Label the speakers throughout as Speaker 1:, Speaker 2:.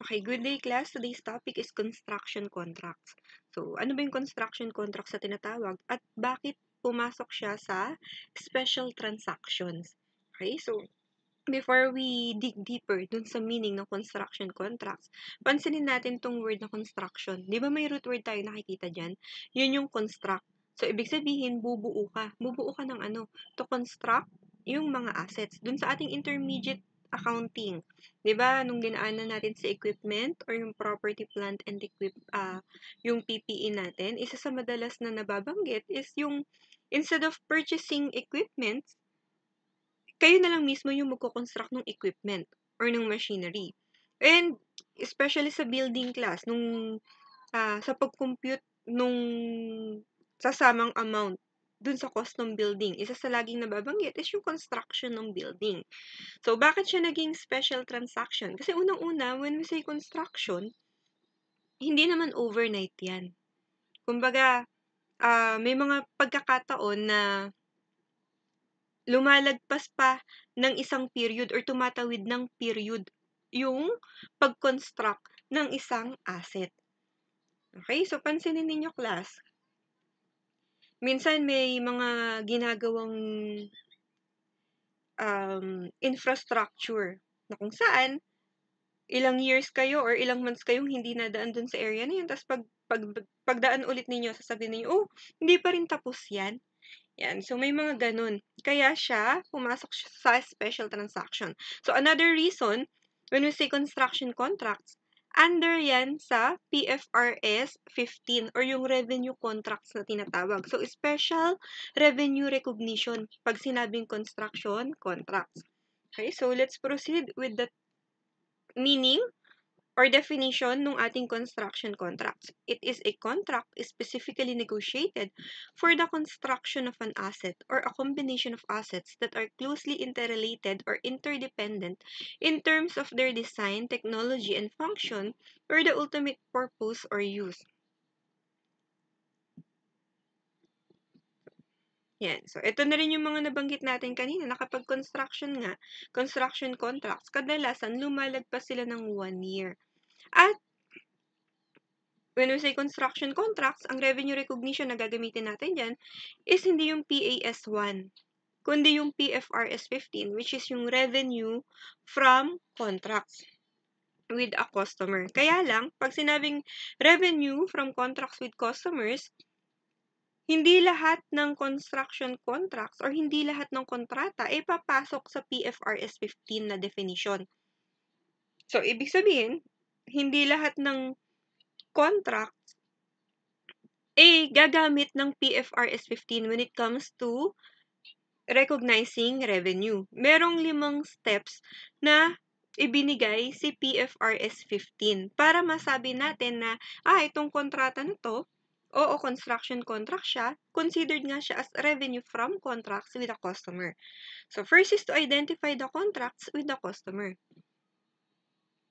Speaker 1: Okay, good day class. Today's topic is construction contracts. So, ano ba yung construction contracts na tinatawag at bakit pumasok siya sa special transactions? Okay, so before we dig deeper dun sa meaning ng construction contracts, pansinin natin tong word na construction. Di ba may root word tayo nakikita dyan? Yun yung construct. So, ibig sabihin, bubuo ka. Bubuo ka ng ano? To construct yung mga assets. Dun sa ating intermediate accounting. Di ba, nung dinaanan natin sa equipment or yung property, plant, and yung PPE natin, isa sa madalas na nababanggit is yung instead of purchasing equipment, kayo na lang mismo yung magko-construct ng equipment or ng machinery. And especially sa building class, sa pag-compute nung sasamang amount dun sa cost ng building, isa sa laging nababanggit is yung construction ng building. So, bakit siya naging special transaction? Kasi unang-una, when we say construction, hindi naman overnight yan. Kumbaga, may mga pagkakataon na lumalagpas pa ng isang period or tumatawid ng period yung pag-construct ng isang asset. Okay? So, pansinin ninyo, class. Minsan may mga ginagawang infrastructure na kung saan ilang years kayo or ilang months kayong hindi nadaan dun sa area na yun. Tapos pagdaan ulit ninyo, sasabihin ninyo, oh, hindi pa rin tapos yan. Yan. So, may mga ganun. Kaya siya, pumasok siya sa special transaction. So, another reason, when we say construction contracts, under yan sa PFRS 15 or yung revenue contracts na tinatawag. So, special revenue recognition pag sinabing construction contracts. Okay, so let's proceed with the meaning or definition ng ating construction contracts. It is a contract specifically negotiated for the construction of an asset or a combination of assets that are closely interrelated or interdependent in terms of their design, technology, and function or the ultimate purpose or use. Yan. So, ito na rin yung mga nabanggit natin kanina na kapag construction nga, construction contracts, kadalasan lumalagpas sila ng 1 year. At when we say construction contracts, ang revenue recognition na gagamitin natin dyan is hindi yung PAS1, kundi yung PFRS 15, which is yung revenue from contracts with a customer. Kaya lang, pag sinabing revenue from contracts with customers, hindi lahat ng construction contracts or hindi lahat ng kontrata ay papasok sa PFRS 15 na definition. So, ibig sabihin, hindi lahat ng contracts gagamit ng PFRS 15 when it comes to recognizing revenue. Merong 5 steps na ibinigay si PFRS 15 para masabi natin na, itong kontrata na to, oo, construction contract siya, considered nga siya as revenue from contracts with a customer. So, first is to identify the contracts with the customer.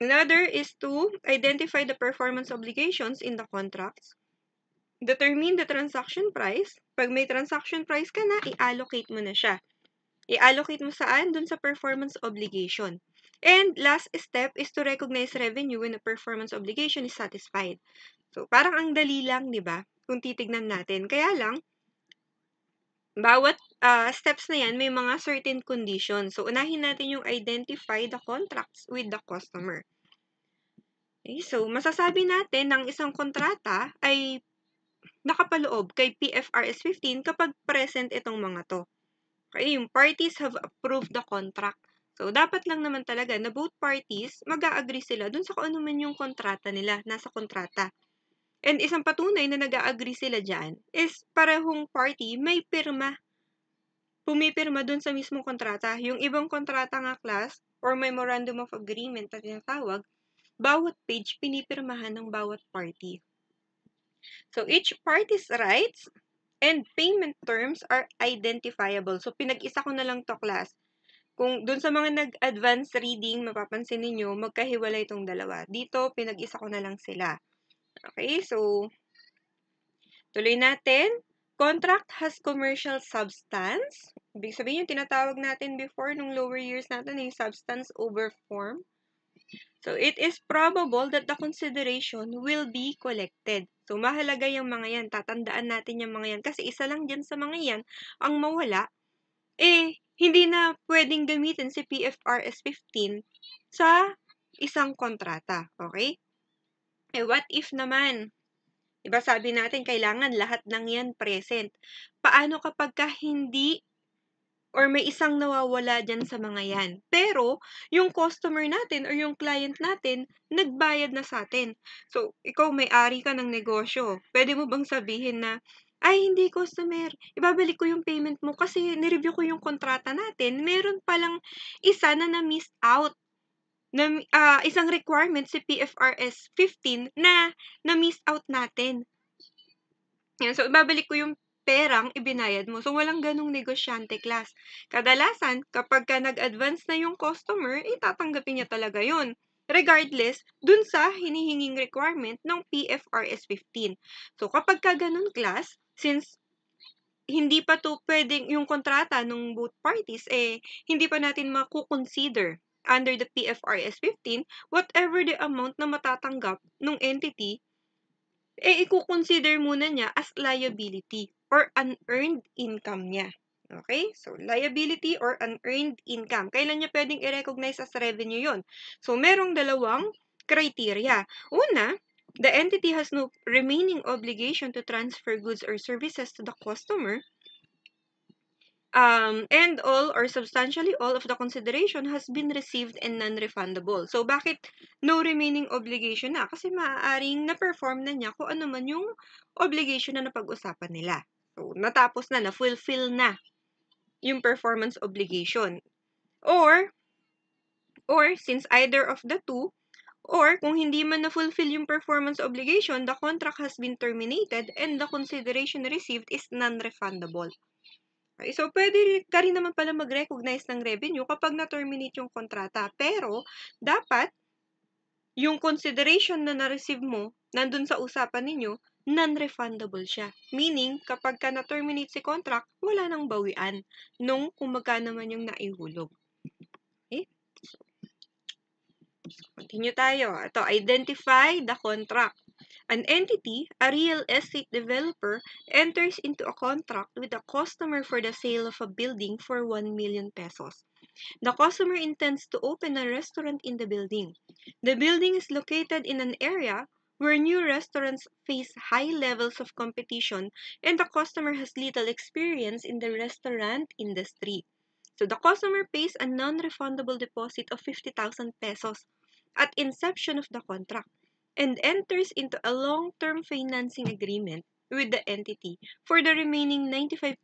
Speaker 1: Another is to identify the performance obligations in the contracts. Determine the transaction price. Pag may transaction price ka na, i-allocate mo na siya. I-allocate mo saan? Dun sa performance obligation. And last step is to recognize revenue when the performance obligation is satisfied. So, parang ang dali lang, di ba? Kung titignan natin. Kaya lang, bawat steps na yan, may mga certain conditions. So, unahin natin yung identify the contracts with the customer. Okay, so, masasabi natin ng isang kontrata ay nakapaloob kay PFRS 15 kapag present itong mga to. Okay, yung parties have approved the contract. So, dapat lang naman talaga na both parties mag-a-agree sila dun sa kung ano man yung kontrata nila, nasa kontrata. And isang patunay na nag-a-agree sila dyan is parehong party may pirma. Pumipirma dun sa mismong kontrata. Yung ibang kontrata nga, class or memorandum of agreement na tinatawag, bawat page pinipirmahan ng bawat party. So, each party's rights and payment terms are identifiable. So, pinag-isa ko na lang to, class. Kung dun sa mga nag-advance reading, mapapansin ninyo, magkahiwalay itong dalawa. Dito, pinag-isa ko na lang sila. Okay, so, tuloy natin. Contract has commercial substance. Ibig sabihin yung tinatawag natin before nung lower years natin yung substance over form. So, it is probable that the consideration will be collected. So, mahalaga yung mga yan. Tatandaan natin yung mga yan. Kasi isa lang dyan sa mga yan ang mawala, hindi na pwedeng gamitin si PFRS 15 sa isang kontrata. Okay? What if naman? Diba sabi natin, kailangan lahat ng yan present. Paano kapag hindi or may isang nawawala dyan sa mga yan? Pero, yung customer natin or yung client natin, nagbayad na sa atin. So, ikaw may-ari ka ng negosyo. Pwede mo bang sabihin na, ay, hindi customer, ibabalik ko yung payment mo kasi nireview ko yung kontrata natin. Meron palang isa na na-miss out na isang requirement si PFRS 15 na na-miss out natin. Yan, so ibabalik ko yung perang ibinayad mo. So walang ganong negosyante class. Kadalasan, kapag ka nag-advance na yung customer, tatanggapin niya talaga yun. Regardless, dun sa hinihinging requirement ng PFRS 15. So kapag ka ganon class, since hindi pa to pwedeng yung kontrata ng both parties, hindi pa natin makukonsider under the PFRS 15, whatever the amount na matatanggap ng entity, i-consider muna niya as liability or unearned income niya. Okay? So, liability or unearned income. Kailan niya pwedeng i-recognize as revenue yon? So, merong dalawang criteria. Una, the entity has no remaining obligation to transfer goods or services to the customer, and all or substantially all of the consideration has been received and non-refundable. So, bakit no remaining obligation na? Kasi maaaring na-perform na niya kung ano man yung obligation na napag-usapan nila. So, natapos na, na-fulfill na yung performance obligation. Or since either of the two, or kung hindi man na-fulfill yung performance obligation, the contract has been terminated and the consideration received is non-refundable. Okay, so, pwede ka rin naman pala mag-recognize ng revenue kapag na-terminate yung kontrata. Pero, dapat, yung consideration na na-receive mo, nandun sa usapan ninyo, non-refundable siya. Meaning, kapag ka na-terminate si contract, wala nang bawian nung kung magkano man yung naihulog. Okay? Continue tayo. Ito, identify the contract. An entity, a real estate developer, enters into a contract with a customer for the sale of a building for 1 million pesos. The customer intends to open a restaurant in the building. The building is located in an area where new restaurants face high levels of competition and the customer has little experience in the restaurant industry. So the customer pays a non-refundable deposit of 50,000 pesos at inception of the contract and enters into a long-term financing agreement with the entity for the remaining 95%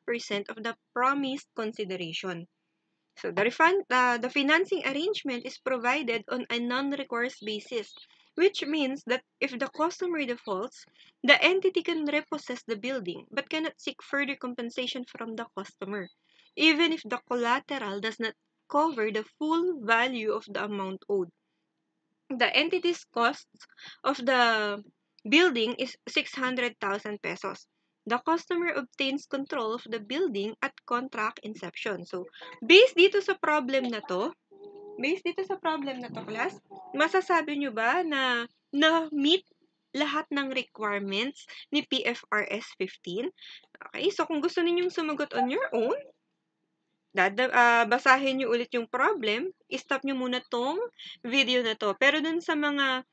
Speaker 1: of the promised consideration. So the financing arrangement is provided on a non-recourse basis, which means that if the customer defaults, the entity can repossess the building but cannot seek further compensation from the customer, even if the collateral does not cover the full value of the amount owed. The entity's cost of the building is 600,000 pesos. The customer obtains control of the building at contract inception. So, based dito sa problem na to, class, masasabi nyo ba na na-meet lahat ng requirements ni PFRS 15? Okay, so kung gusto ninyong sumagot on your own, basahin nyo ulit yung problem, stop nyo muna tong video na to. Pero dun sa mga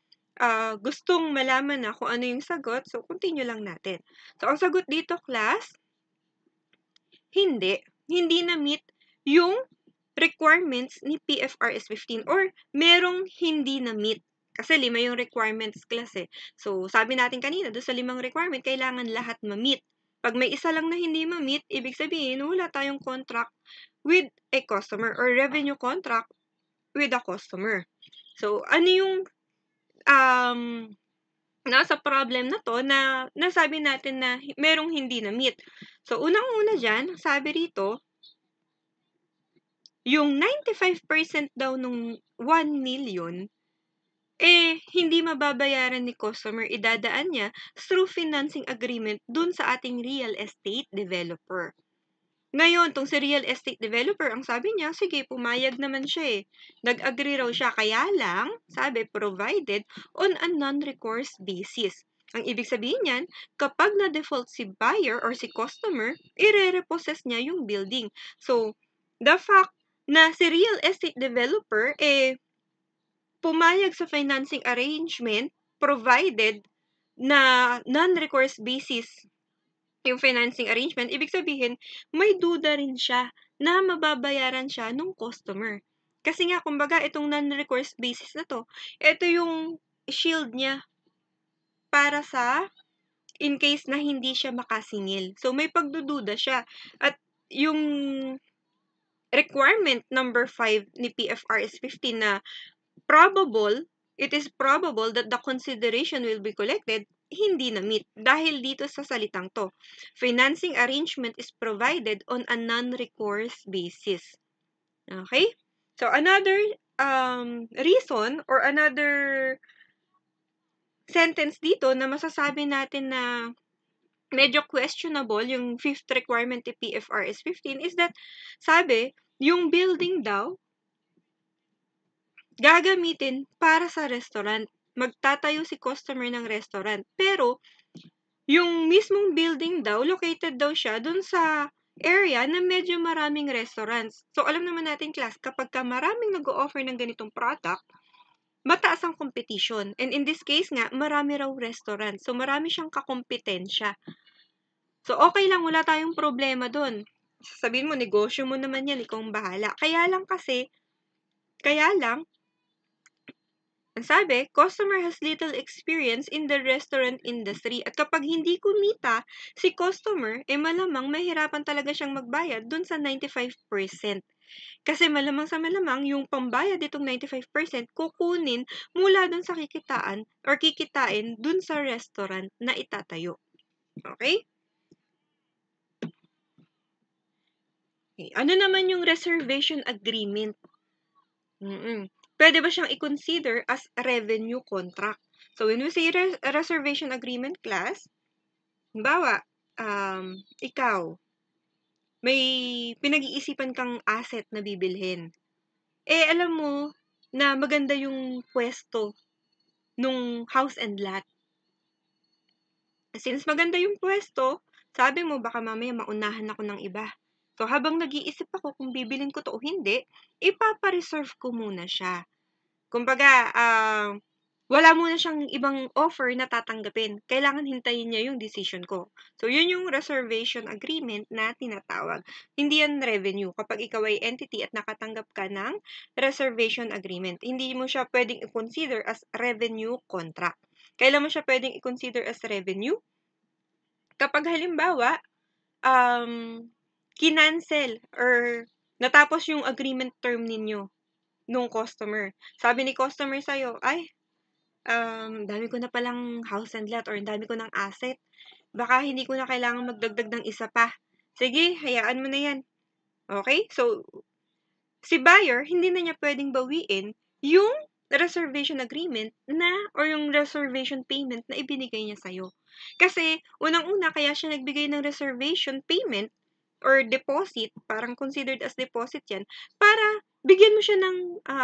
Speaker 1: gustong malaman na kung ano yung sagot, so continue lang natin. So, ang sagot dito, class, hindi. Hindi na-meet yung requirements ni PFRS 15 or merong hindi na-meet. Kasi 5 yung requirements, class eh. So, sabi natin kanina, doon sa 5 requirement, kailangan lahat ma-meet. Pag may isa lang na hindi ma-meet, ibig sabihin, wala tayong contract with a customer or revenue contract with a customer. So, ano yung nasa problem na to na nasabi natin na merong hindi na-meet? So, unang-una dyan, sabi rito, yung 95% daw nung 1 million, hindi mababayaran ni customer, idadaan niya through financing agreement dun sa ating real estate developer. Ngayon, tong si real estate developer, ang sabi niya, sige, pumayag naman siya eh. Nag-agree raw siya, kaya lang, sabi, provided on a non-recourse basis. Ang ibig sabihin niyan, kapag na-default si buyer or si customer, ire-repossess niya yung building. So, the fact na si real estate developer, pumayag sa financing arrangement, provided na non-recourse basis yung financing arrangement, ibig sabihin, may duda rin siya na mababayaran siya nung customer. Kasi nga, kumbaga, itong non-recourse basis na to, ito yung shield niya para sa in case na hindi siya makasingil. So, may pagdududa siya. At yung requirement number 5 ni PFRS 15 na it is probable that the consideration will be collected, hindi na-meet. Dahil dito sa salitang to, financing arrangement is provided on a non-recourse basis. Okay? So, another reason or another sentence dito na masasabi natin na medyo questionable yung fifth requirement ni PFRS 15 is that, sabi, yung building daw, gagamitin para sa restaurant. Magtatayo si customer ng restaurant. Pero, yung mismong building daw, located daw siya dun sa area na medyo maraming restaurants. So, alam naman natin, class, kapag ka maraming nag-o-offer ng ganitong product, mataas ang competition. And in this case nga, marami raw restaurant. So, marami siyang kakompetensya. So, okay lang, wala tayong problema dun. Sabihin mo, negosyo mo naman yan, ikaw ang bahala. Kaya lang, ang sabi, customer has little experience in the restaurant industry. At kapag hindi kumita si customer, malamang mahirapan talaga siyang magbayad dun sa 95%. Kasi malamang sa malamang, yung pambayad itong 95% kukunin mula dun sa kikitain or kikitain dun sa restaurant na itatayo. Okay? Ano naman yung reservation agreement? Pwede ba siyang i-consider as revenue contract? So, when we say reservation agreement, class, halimbawa, ikaw, may pinag-iisipan kang asset na bibilhin. Alam mo na maganda yung pwesto nung house and lot. Since maganda yung pwesto, sabi mo, baka mamaya maunahan ako ng iba. So, habang nag-iisip ako kung bibilin ko to o hindi, ipapa-reserve ko muna siya. Kumbaga, wala muna siyang ibang offer na tatanggapin. Kailangan hintayin niya yung decision ko. So, yun yung reservation agreement na tinatawag. Hindi yan revenue. Kapag ikaw ay entity at nakatanggap ka ng reservation agreement, hindi mo siya pwedeng i-consider as revenue contract. Kailan mo siya pwedeng i-consider as revenue? Kapag halimbawa, kinancel or natapos yung agreement term ninyo nung customer. Sabi ni customer sa'yo, ay, dami ko na palang house and lot or dami ko ng asset. Baka hindi ko na kailangan magdagdag ng isa pa. Sige, hayaan mo na yan. Okay? So, si buyer, hindi na niya pwedeng bawiin yung reservation agreement na or yung reservation payment na ibinigay niya sa'yo. Kasi, unang-una, kaya siya nagbigay ng reservation payment or deposit, parang considered as deposit yan, para bigyan mo siya ng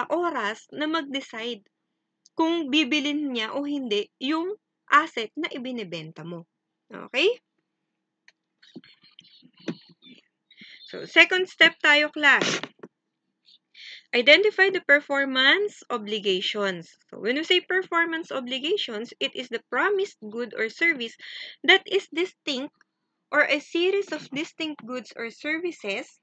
Speaker 1: oras na mag-decide kung bibilin niya o hindi yung asset na ibinebenta mo. Okay? So, second step tayo, class. Identify the performance obligations. So, when we say performance obligations, it is the promised good or service that is distinct or a series of distinct goods or services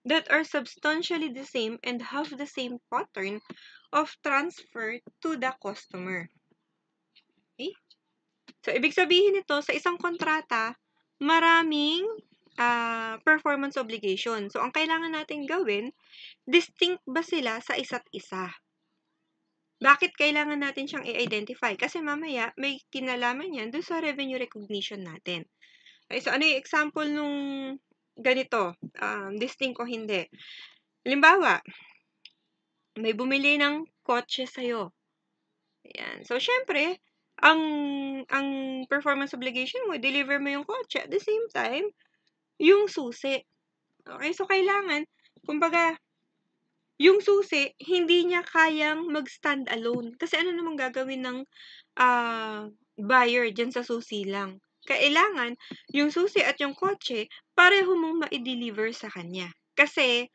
Speaker 1: that are substantially the same and have the same pattern of transfer to the customer. Okay? So, ibig sabihin nito, sa isang kontrata, maraming performance obligation. So, ang kailangan natin gawin, distinct ba sila sa isa't isa? Bakit kailangan natin siyang i-identify? Kasi mamaya, may kinalaman yan doon sa revenue recognition natin. Okay, so, ano yung example nung ganito? Distinct o hindi? Halimbawa, may bumili ng kotse sa'yo. Ayan. So, syempre, ang performance obligation mo, deliver mo yung kotse. At the same time, yung susi. Okay, so kailangan, kumbaga, yung susi, hindi niya kayang mag-stand alone. Kasi ano namang gagawin ng buyer dyan sa susi lang? Kailangan, yung susi at yung kotse, pareho mong ma-deliver sa kanya. Kasi,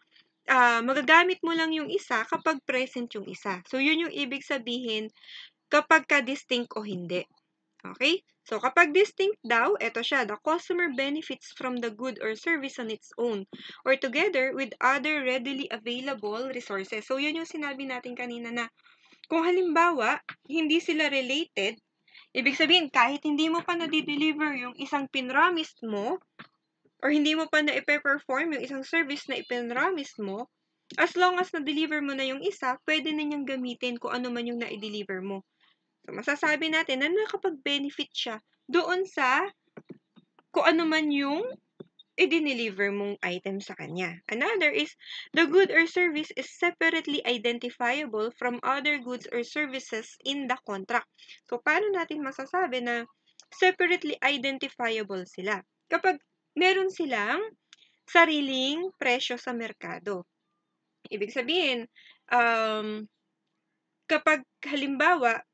Speaker 1: magagamit mo lang yung isa kapag present yung isa. So, yun yung ibig sabihin kapag ka-distinct o hindi. Okay? So, kapag distinct daw, eto siya, the customer benefits from the good or service on its own or together with other readily available resources. So, yun yung sinabi natin kanina na kung halimbawa, hindi sila related, ibig sabihin, kahit hindi mo pa na-deliver yung isang pinramis mo or hindi mo pa na-perform yung isang service na ipinramis mo, as long as na-deliver mo na yung isa, pwede na niyang gamitin kung ano man yung na-deliver mo. So, masasabi natin na nakapag-benefit siya doon sa kung ano man yung i-deliver mong item sa kanya. Another is, the good or service is separately identifiable from other goods or services in the contract. So, paano natin masasabi na separately identifiable sila? Kapag meron silang sariling presyo sa merkado. Ibig sabihin, kapag halimbawa,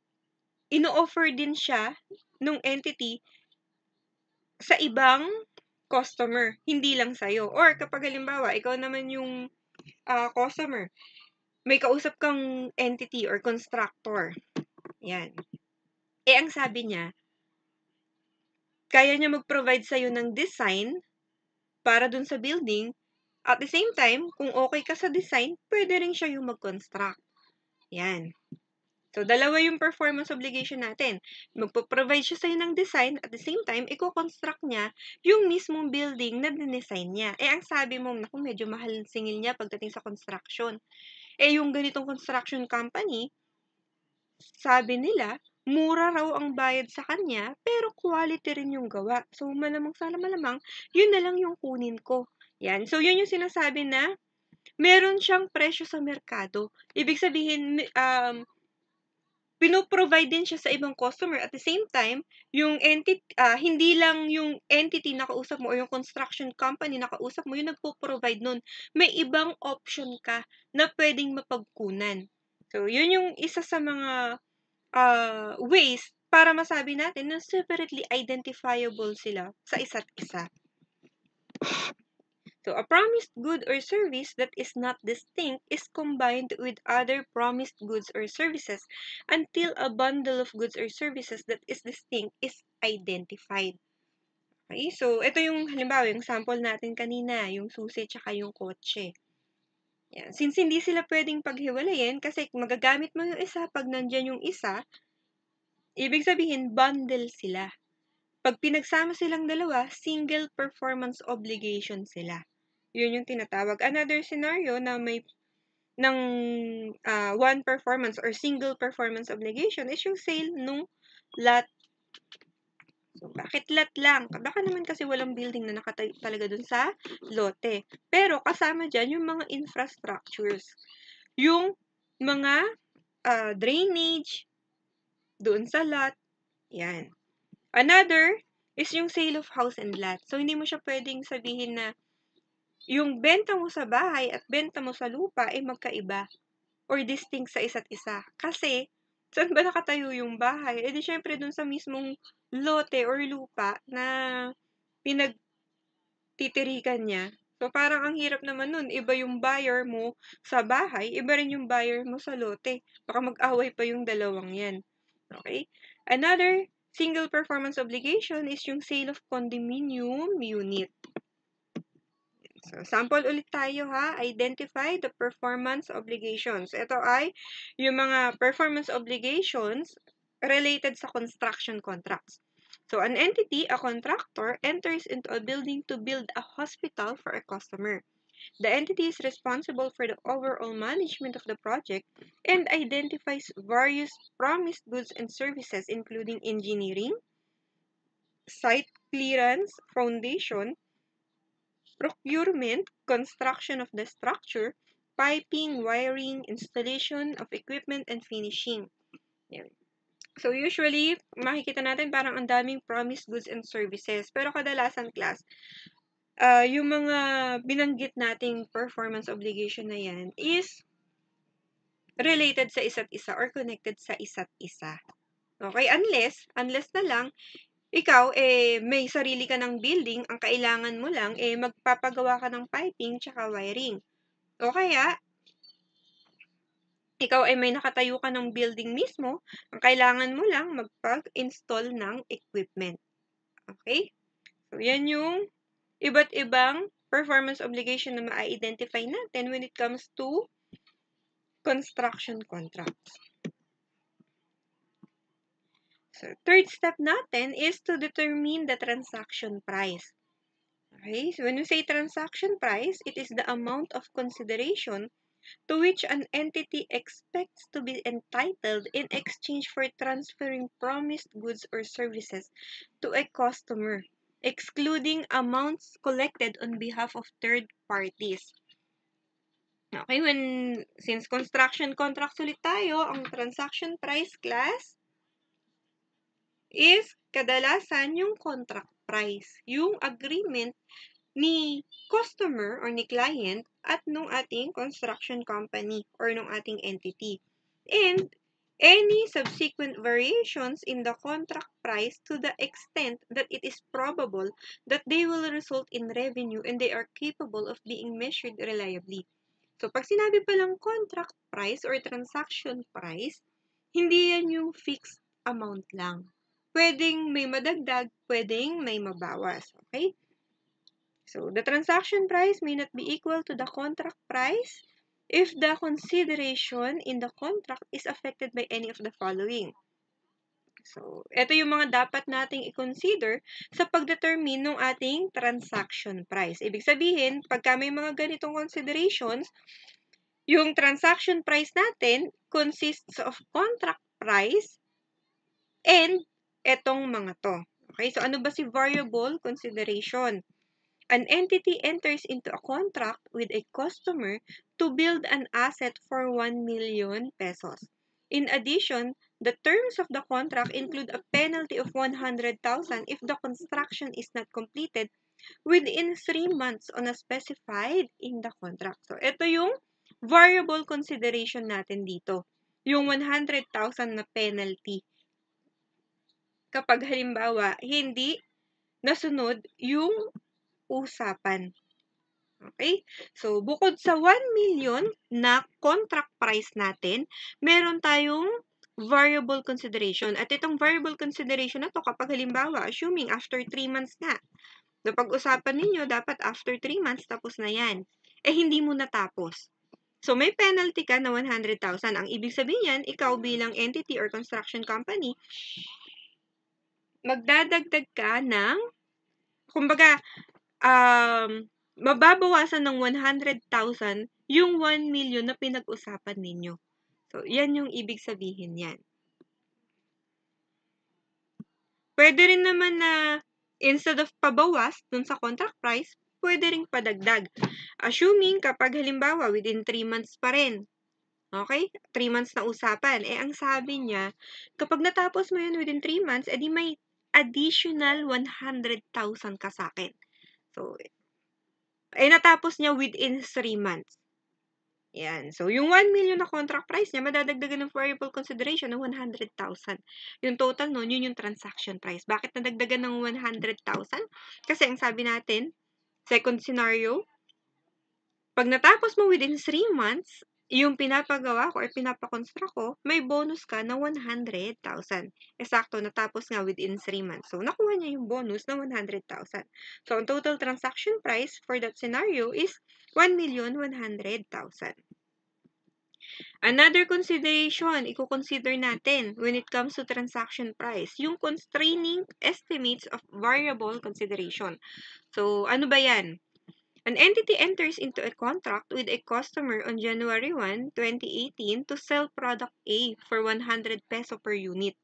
Speaker 1: ino-offer din siya nung entity sa ibang customer, hindi lang sa'yo. Or kapag halimbawa, ikaw naman yung customer, may kausap kang entity or constructor. Yan. Ang sabi niya, kaya niya mag-provide sa'yo ng design para dun sa building. At the same time, kung okay ka sa design, pwede rin siya yung mag-construct. Yan. So, dalawa yung performance obligation natin. Magpo-provide siya sa'yo ng design, at the same time, i-construct niya yung mismong building na dinesign niya. Ang sabi mo, naku, medyo mahal singil niya pagdating sa construction. Yung ganitong construction company, sabi nila, mura raw ang bayad sa kanya, pero quality rin yung gawa. So, malamang yun na lang yung kunin ko. Yan. So, yun yung sinasabi na meron siyang presyo sa merkado. Ibig sabihin, pino-provide din siya sa ibang customer. At the same time, yung entity, hindi lang yung entity na kausap mo o yung construction company na kausap mo yung nagpo-provide nun. May ibang option ka na pwedeng mapagkunan. So, yun yung isa sa mga ways para masabi natin na separately identifiable sila sa isa't isa. So, a promised good or service that is not distinct is combined with other promised goods or services until a bundle of goods or services that is distinct is identified. Okay? So, ito yung halimbawa, yung sample natin kanina, yung susi tsaka yung kotse. Yan. Since hindi sila pwedeng paghiwalayin kasi magagamit mo yung isa pag nandyan yung isa, ibig sabihin, bundle sila. Pag pinagsama silang dalawa, single performance obligation sila. Yun yung tinatawag. Another scenario na may ng one performance or single performance obligation is yung sale nung lot. So, bakit lot lang? Baka naman kasi walang building na nakatayo talaga dun sa lote. Pero kasama dyan yung mga infrastructures. Yung mga drainage doon sa lot. Yan. Another is yung sale of house and lot. So, hindi mo siya pwedeng sabihin na yung benta mo sa bahay at benta mo sa lupa ay magkaiba or distinct sa isa't isa. Kasi, saan ba nakatayo yung bahay? Di syempre dun sa mismong lote or lupa na pinagtitirikan niya. So, parang ang hirap naman nun. Iba yung buyer mo sa bahay, iba rin yung buyer mo sa lote. Baka mag-away pa yung dalawang yan. Okay? Another single performance obligation is yung sale of condominium unit. So, sample ulit tayo ha. Identify the performance obligations. Ito ay yung mga performance obligations related sa construction contracts. So, an entity, a contractor, enters into a building to build a hospital for a customer. The entity is responsible for the overall management of the project and identifies various promised goods and services including engineering, site clearance, foundation, procurement, construction of the structure, piping, wiring, installation of equipment, and finishing. Yan. So, usually, makikita natin parang ang daming promised goods and services. Pero kadalasan, class, yung mga binanggit nating performance obligation na yan is related sa isa't isa or connected sa isa't isa. Okay? Unless na lang, ikaw, may sarili ka ng building, ang kailangan mo lang, magpapagawa ka ng piping tsaka wiring. O kaya, ikaw ay may nakatayo ka ng building mismo, ang kailangan mo lang magpag-install ng equipment. Okay? So, yan yung iba't ibang performance obligation na ma-identify natin when it comes to construction contracts. So, third step natin is to determine the transaction price. Okay? So, when we say transaction price, it is the amount of consideration to which an entity expects to be entitled in exchange for transferring promised goods or services to a customer, excluding amounts collected on behalf of third parties. Okay, since construction contracts ulit tayo, ang transaction price class is kadalasan yung contract price, yung agreement ni customer or ni client at nung ating construction company or nung ating entity. And any subsequent variations in the contract price to the extent that it is probable that they will result in revenue and they are capable of being measured reliably. So, pag sinabi pa lang contract price or transaction price, hindi yan yung fixed amount lang. Pwedeng may madagdag, pwedeng may mabawas. Okay? So, the transaction price may not be equal to the contract price if the consideration in the contract is affected by any of the following. So, ito yung mga dapat nating i-consider sa pagdetermine ng ating transaction price. Ibig sabihin, pagka may mga ganitong considerations, yung transaction price natin consists of contract price and etong mga to. Okay, so ano ba si variable consideration? An entity enters into a contract with a customer to build an asset for 1 million pesos. In addition, the terms of the contract include a penalty of 100,000 if the construction is not completed within 3 months on a specified in the contract. So, ito yung variable consideration natin dito. Yung 100,000 na penalty. Kapag halimbawa, hindi nasunod yung usapan. Okay? So, bukod sa 1 million na contract price natin, meron tayong variable consideration. At itong variable consideration na to, kapag halimbawa, assuming after 3 months nga, napag-usapan ninyo, dapat after 3 months, tapos na yan. Hindi mo natapos. So, may penalty ka na 100,000. Ang ibig sabihin yan, ikaw bilang entity or construction company, magdadagdag ka ng, kumbaga, mababawasan ng 100,000 yung 1 million na pinag-usapan ninyo. So, yan yung ibig sabihin yan. Pwede rin naman na instead of pabawas dun sa contract price, pwede rin padagdag. Assuming kapag halimbawa within 3 months pa rin. Okay? 3 months na usapan. Ang sabi niya, kapag natapos mo yun within 3 months, edi may additional 100,000 ka sa akin. So, natapos niya within 3 months. Yan. So, yung 1 million na contract price niya, madadagdagan ng variable consideration ng 100,000. Yung total nun, yun yung transaction price. Bakit nadagdagan ng 100,000? Kasi ang sabi natin, second scenario, pag natapos mo within 3 months, yung pinapagawa ko or pinapakonstruct ko, may bonus ka na 100,000. Eksakto, natapos nga within 3 months. So, nakuha niya yung bonus na 100,000. So, ang total transaction price for that scenario is 1,100,000. Another consideration, i-consider natin when it comes to transaction price, yung constraining estimates of variable consideration. So, ano ba yan? An entity enters into a contract with a customer on January 1, 2018 to sell product A for 100 peso per unit.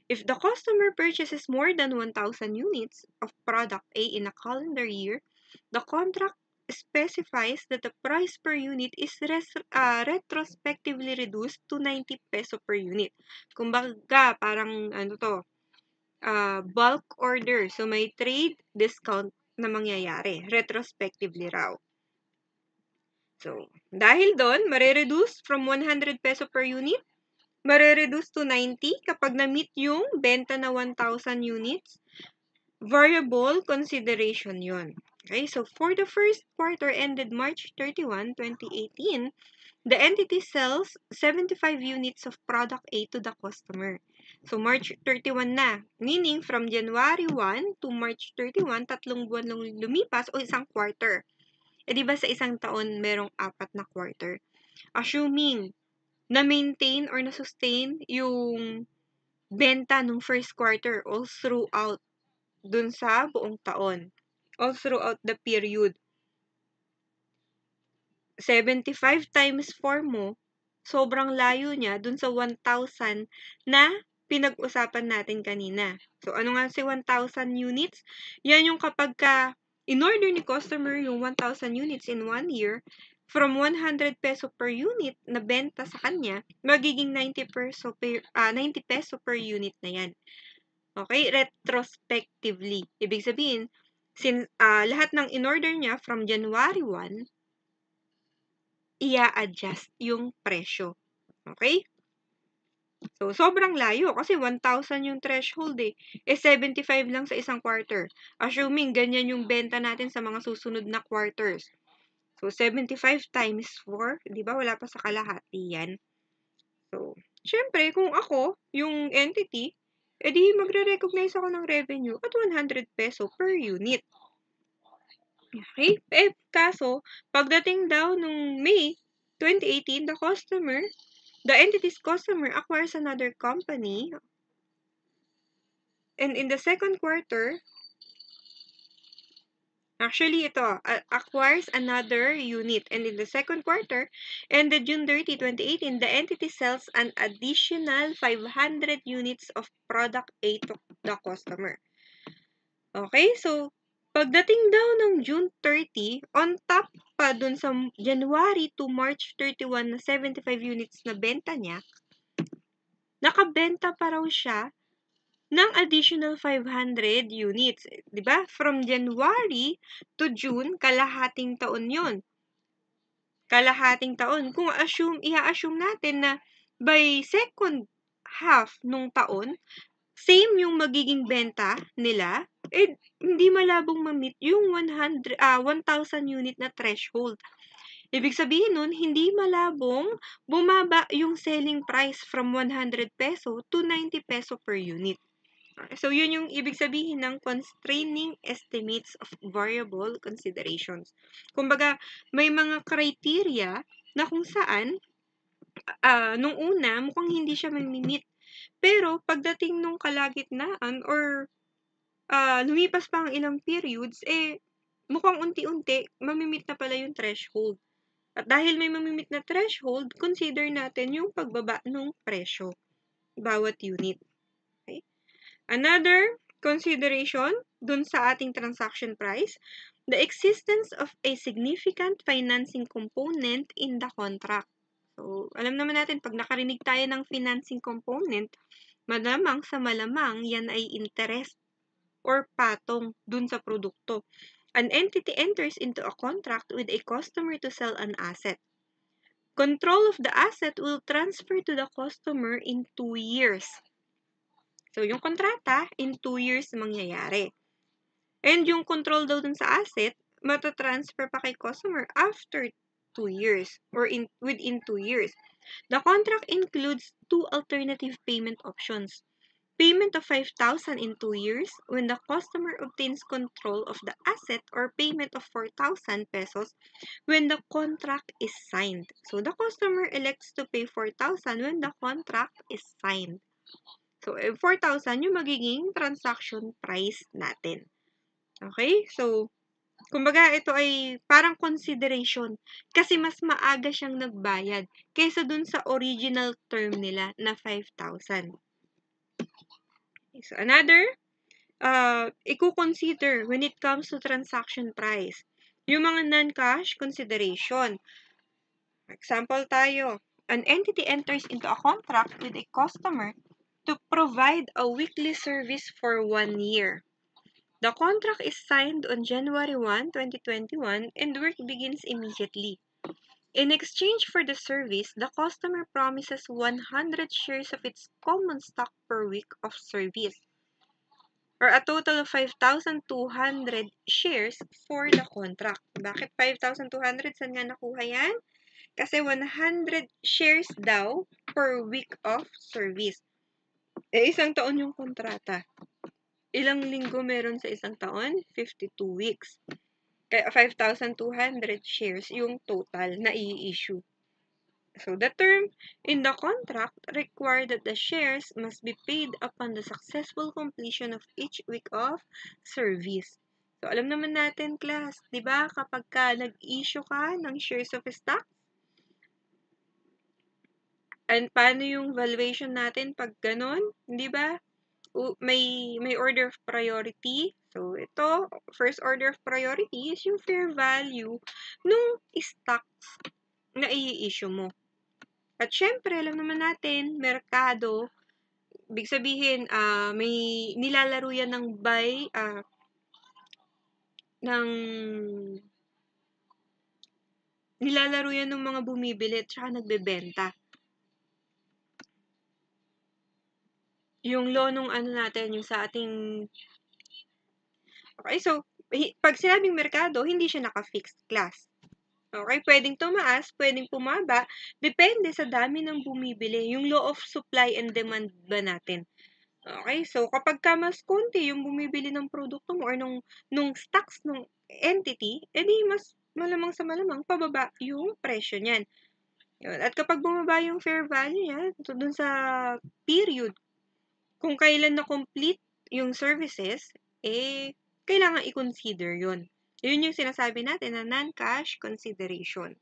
Speaker 1: If the customer purchases more than 1,000 units of product A in a calendar year, the contract specifies that the price per unit is retrospectively reduced to 90 peso per unit. Kumbaga, parang bulk order. So, may trade discount na mangyayari. Retrospectively raw. So, dahil doon, marereduce from 100 peso per unit, marereduce to 90 kapag na-meet yung benta na 1,000 units. Variable consideration yon. Okay, so for the first quarter ended March 31, 2018, the entity sells 75 units of product A to the customer. So, March 31 na. Meaning, from January 1 to March 31, 3 buwan lang lumipas o isang quarter. E di ba sa isang taon, merong 4 na quarter? Assuming na-maintain or na-sustain yung benta nung first quarter all throughout dun sa buong taon. All throughout the period. 75 times 4 mo, sobrang layo niya dun sa 1,000 na pinag-usapan natin kanina. So, ano nga si 1,000 units? Yan yung kapag in-order ni customer yung 1,000 units in 1 year, from 100 peso per unit na benta sa kanya, magiging 90 peso per unit na yan. Okay? Retrospectively. Ibig sabihin, lahat ng in-order niya from January 1, i-adjust yung presyo. Okay? So, sobrang layo kasi 1,000 yung threshold eh. 75 lang sa isang quarter. Assuming ganyan yung benta natin sa mga susunod na quarters. So, 75 times 4, di ba? Wala pa sa kalahati yan. So, syempre, kung ako, yung entity, edi magre-recognize ako ng revenue at 100 peso per unit. Okay? Kaso, pagdating daw nung May 2018, the entity's customer acquires another company, and in the second quarter, actually ito, acquires another unit, and in the second quarter, ended June 30, 2018, the entity sells an additional 500 units of product A to the customer. Okay, so, pagdating daw ng June 30, on top pa dun sa January to March 31 na 75 units na benta niya, nakabenta pa raw siya ng additional 500 units. Diba? From January to June, kalahating taon yun. Kalahating taon. Kung i-assume natin na by second half nung taon, same yung magiging benta nila, hindi malabong ma-meet yung 1,000 unit na threshold. Ibig sabihin nun, hindi malabong bumaba yung selling price from 100 peso to 90 peso per unit. So, yun yung ibig sabihin ng constraining estimates of variable considerations. Kumbaga, may mga criteria na kung saan, nung una, mukhang hindi siya mamimit. Pero, pagdating nung kalagitnaan or lumipas pa ang ilang periods, mukhang unti-unti, mamimit na pala yung threshold. At dahil may mamimit na threshold, consider natin yung pagbaba ng presyo bawat unit. Okay? Another consideration dun sa ating transaction price, the existence of a significant financing component in the contract. So, alam naman natin, pag nakarinig tayo ng financing component, malamang sa malamang, yan ay interest or patong dun sa produkto. An entity enters into a contract with a customer to sell an asset. Control of the asset will transfer to the customer in 2 years. So, yung kontrata, in 2 years mangyayari. And yung control daw dun sa asset, matatransfer pa kay customer after 2 years or within 2 years. The contract includes 2 alternative payment options. Payment of 5,000 in 2 years when the customer obtains control of the asset, or payment of 4,000 pesos when the contract is signed. So, the customer elects to pay 4,000 when the contract is signed. So, 4,000 yung magiging transaction price natin. Okay? So, kumbaga ito ay parang consideration kasi mas maaga siyang nagbayad kaysa dun sa original term nila na 5,000. So, another, i-consider when it comes to transaction price, yung mga non-cash consideration. Example tayo, an entity enters into a contract with a customer to provide a weekly service for 1 year. The contract is signed on January 1, 2021 and work begins immediately. In exchange for the service, the customer promises 100 shares of its common stock per week of service, or a total of 5,200 shares for the contract. Bakit 5,200? Saan nga nakuha yan? Kasi 100 shares daw per week of service. Isang taon yung kontrata. Ilang linggo meron sa isang taon? 52 weeks. Kaya 5,200 shares yung total na i-issue. So, the term in the contract require that the shares must be paid upon the successful completion of each week of service. So, alam naman natin, class, di ba, kapag ka nag-issue ka ng shares of stock, and paano yung valuation natin pag ganon, di ba? May order of priority. So, ito, first order of priority is yung fair value nung stocks na i-issue mo. At syempre, alam naman natin, merkado, ibig sabihin, may nilalaro yan ng nilalaro yan ng mga bumibili at saka nagbebenta. Yung law nung natin, yung sa ating... Okay, so, pag sinabing merkado, hindi siya naka-fixed class. Okay, pwedeng tumaas, pwedeng pumaba, depende sa dami ng bumibili. Yung law of supply and demand ba natin? Okay, so kapag ka mas konti yung bumibili ng produkto mo or nung stocks ng entity, edi mas malamang sa malamang pababa yung presyo niyan. Yun. At kapag bumaba yung fair value niya, so dun sa period, kung kailan na-complete yung services, kailangan i-consider yun. Yun yung sinasabi natin na non-cash consideration.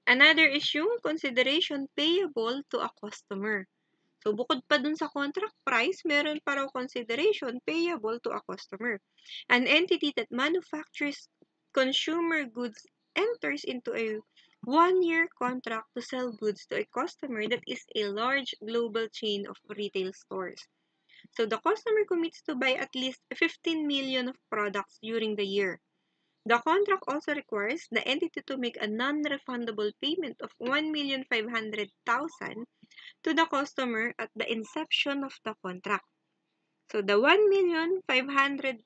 Speaker 1: Another is yung consideration payable to a customer. So, bukod pa dun sa contract price, meron pa raw consideration payable to a customer. An entity that manufactures consumer goods enters into a one-year contract to sell goods to a customer that is a large global chain of retail stores. So, the customer commits to buy at least 15 million of products during the year. The contract also requires the entity to make a non-refundable payment of 1,500,000 to the customer at the inception of the contract. So, the 1,500,000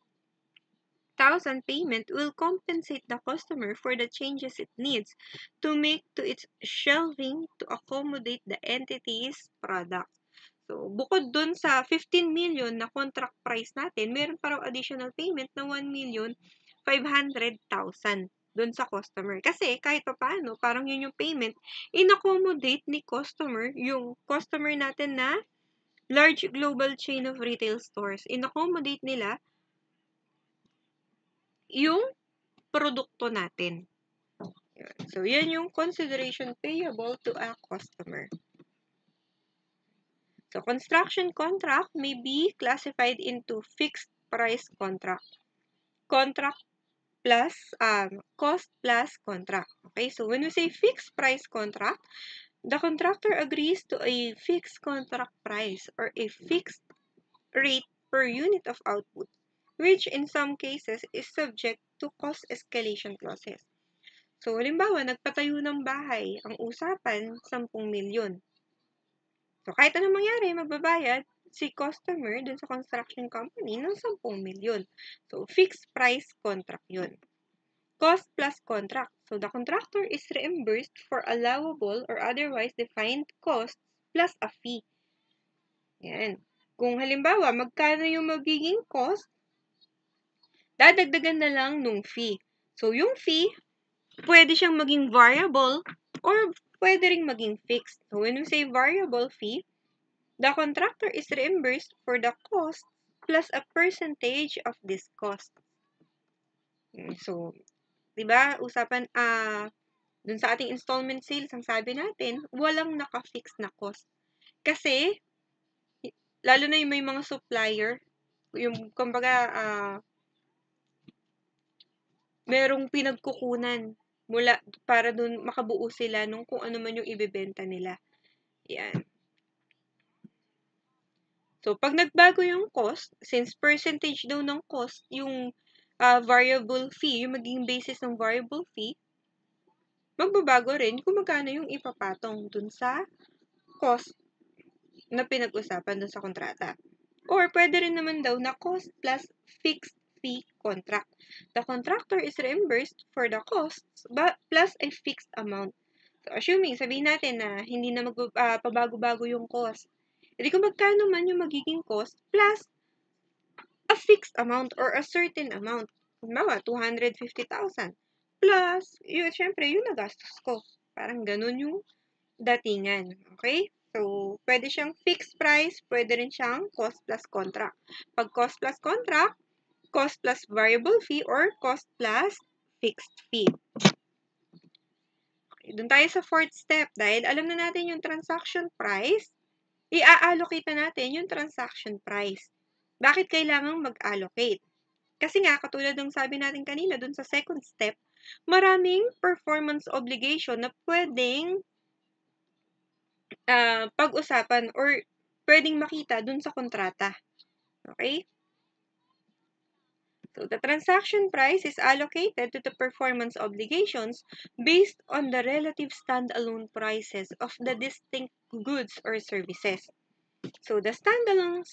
Speaker 1: payment will compensate the customer for the changes it needs to make to its shelving to accommodate the entity's product. So, bukod dun sa 15 million na contract price natin, meron pa raw additional payment na 1,500,000 dun sa customer. Kasi kahit pa paano, parang yun yung payment, in-accommodate ni customer, yung customer natin na large global chain of retail stores. In-accommodate nila yung produkto natin. So, yan yung consideration payable to a customer. So, construction contract may be classified into fixed price contract. Contract plus cost plus contract. Okay, so when we say fixed price contract, the contractor agrees to a fixed contract price or a fixed rate per unit of output, which in some cases is subject to cost escalation clauses. So, halimbawa, nagpatayo ng bahay, ang usapan, 10 milyon. So, kahit anong mangyari, magbabayad si customer dun sa construction company ng 10 milyon. So, fixed price contract yun. Cost plus contract. So, the contractor is reimbursed for allowable or otherwise defined costs plus a fee. Yan. Kung halimbawa, magkano yung magiging cost, dadagdagan na lang nung fee. So, yung fee, pwede siyang maging variable or pwede ring maging fixed. So, when we say variable fee, the contractor is reimbursed for the cost plus a percentage of this cost. So, diba, usapan, dun sa ating installment sales, ang sabi natin, walang naka-fix na cost. Kasi, lalo na yung may mga supplier, yung, kumbaga, merong pinagkukunan mula, para dun makabuo sila nung kung ano man yung ibebenta nila. Yan. So, pag nagbago yung cost, since percentage daw ng cost, yung variable fee, yung magiging basis ng variable fee, magbabago rin kung magkano yung ipapatong dun sa cost na pinag-usapan dun sa kontrata. Or pwede rin naman daw na cost plus fixed fee contract. The contractor is reimbursed for the costs plus a fixed amount. So, assuming, sabihin natin na hindi na pabago-bago yung cost. Hindi kung magkano man yung magiging cost plus a fixed amount or a certain amount. Kumbawa, 250,000 plus, yun, syempre, yung nagastos ko. Parang ganun yung datingan. Okay? So, pwede siyang fixed price, pwede rin siyang cost plus contract. Pag cost plus contract, cost plus variable fee, or cost plus fixed fee. Okay, doon tayo sa fourth step. Dahil alam na natin yung transaction price, i-allocate na natin yung transaction price. Bakit kailangang mag-allocate? Kasi nga, katulad ng sabi natin kanina dun sa second step, maraming performance obligation na pwedeng pag-usapan or pwedeng makita dun sa kontrata. Okay? So, the transaction price is allocated to the performance obligations based on the relative standalone prices of the distinct goods or services. So, the standalone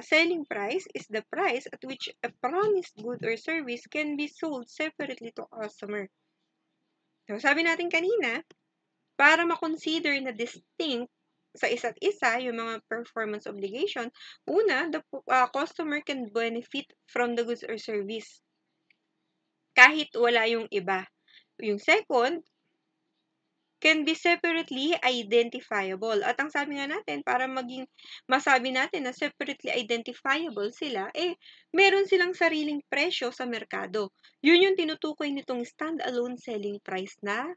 Speaker 1: selling price is the price at which a promised good or service can be sold separately to a customer. So, sabi natin kanina, para ma-consider na distinct sa isa't isa yung mga performance obligation, una, the customer can benefit from the goods or service kahit wala yung iba. Yung second, can be separately identifiable. At ang sabi nga natin, para maging masabi natin na separately identifiable sila, meron silang sariling presyo sa merkado. Yun yung tinutukoy nitong standalone selling price na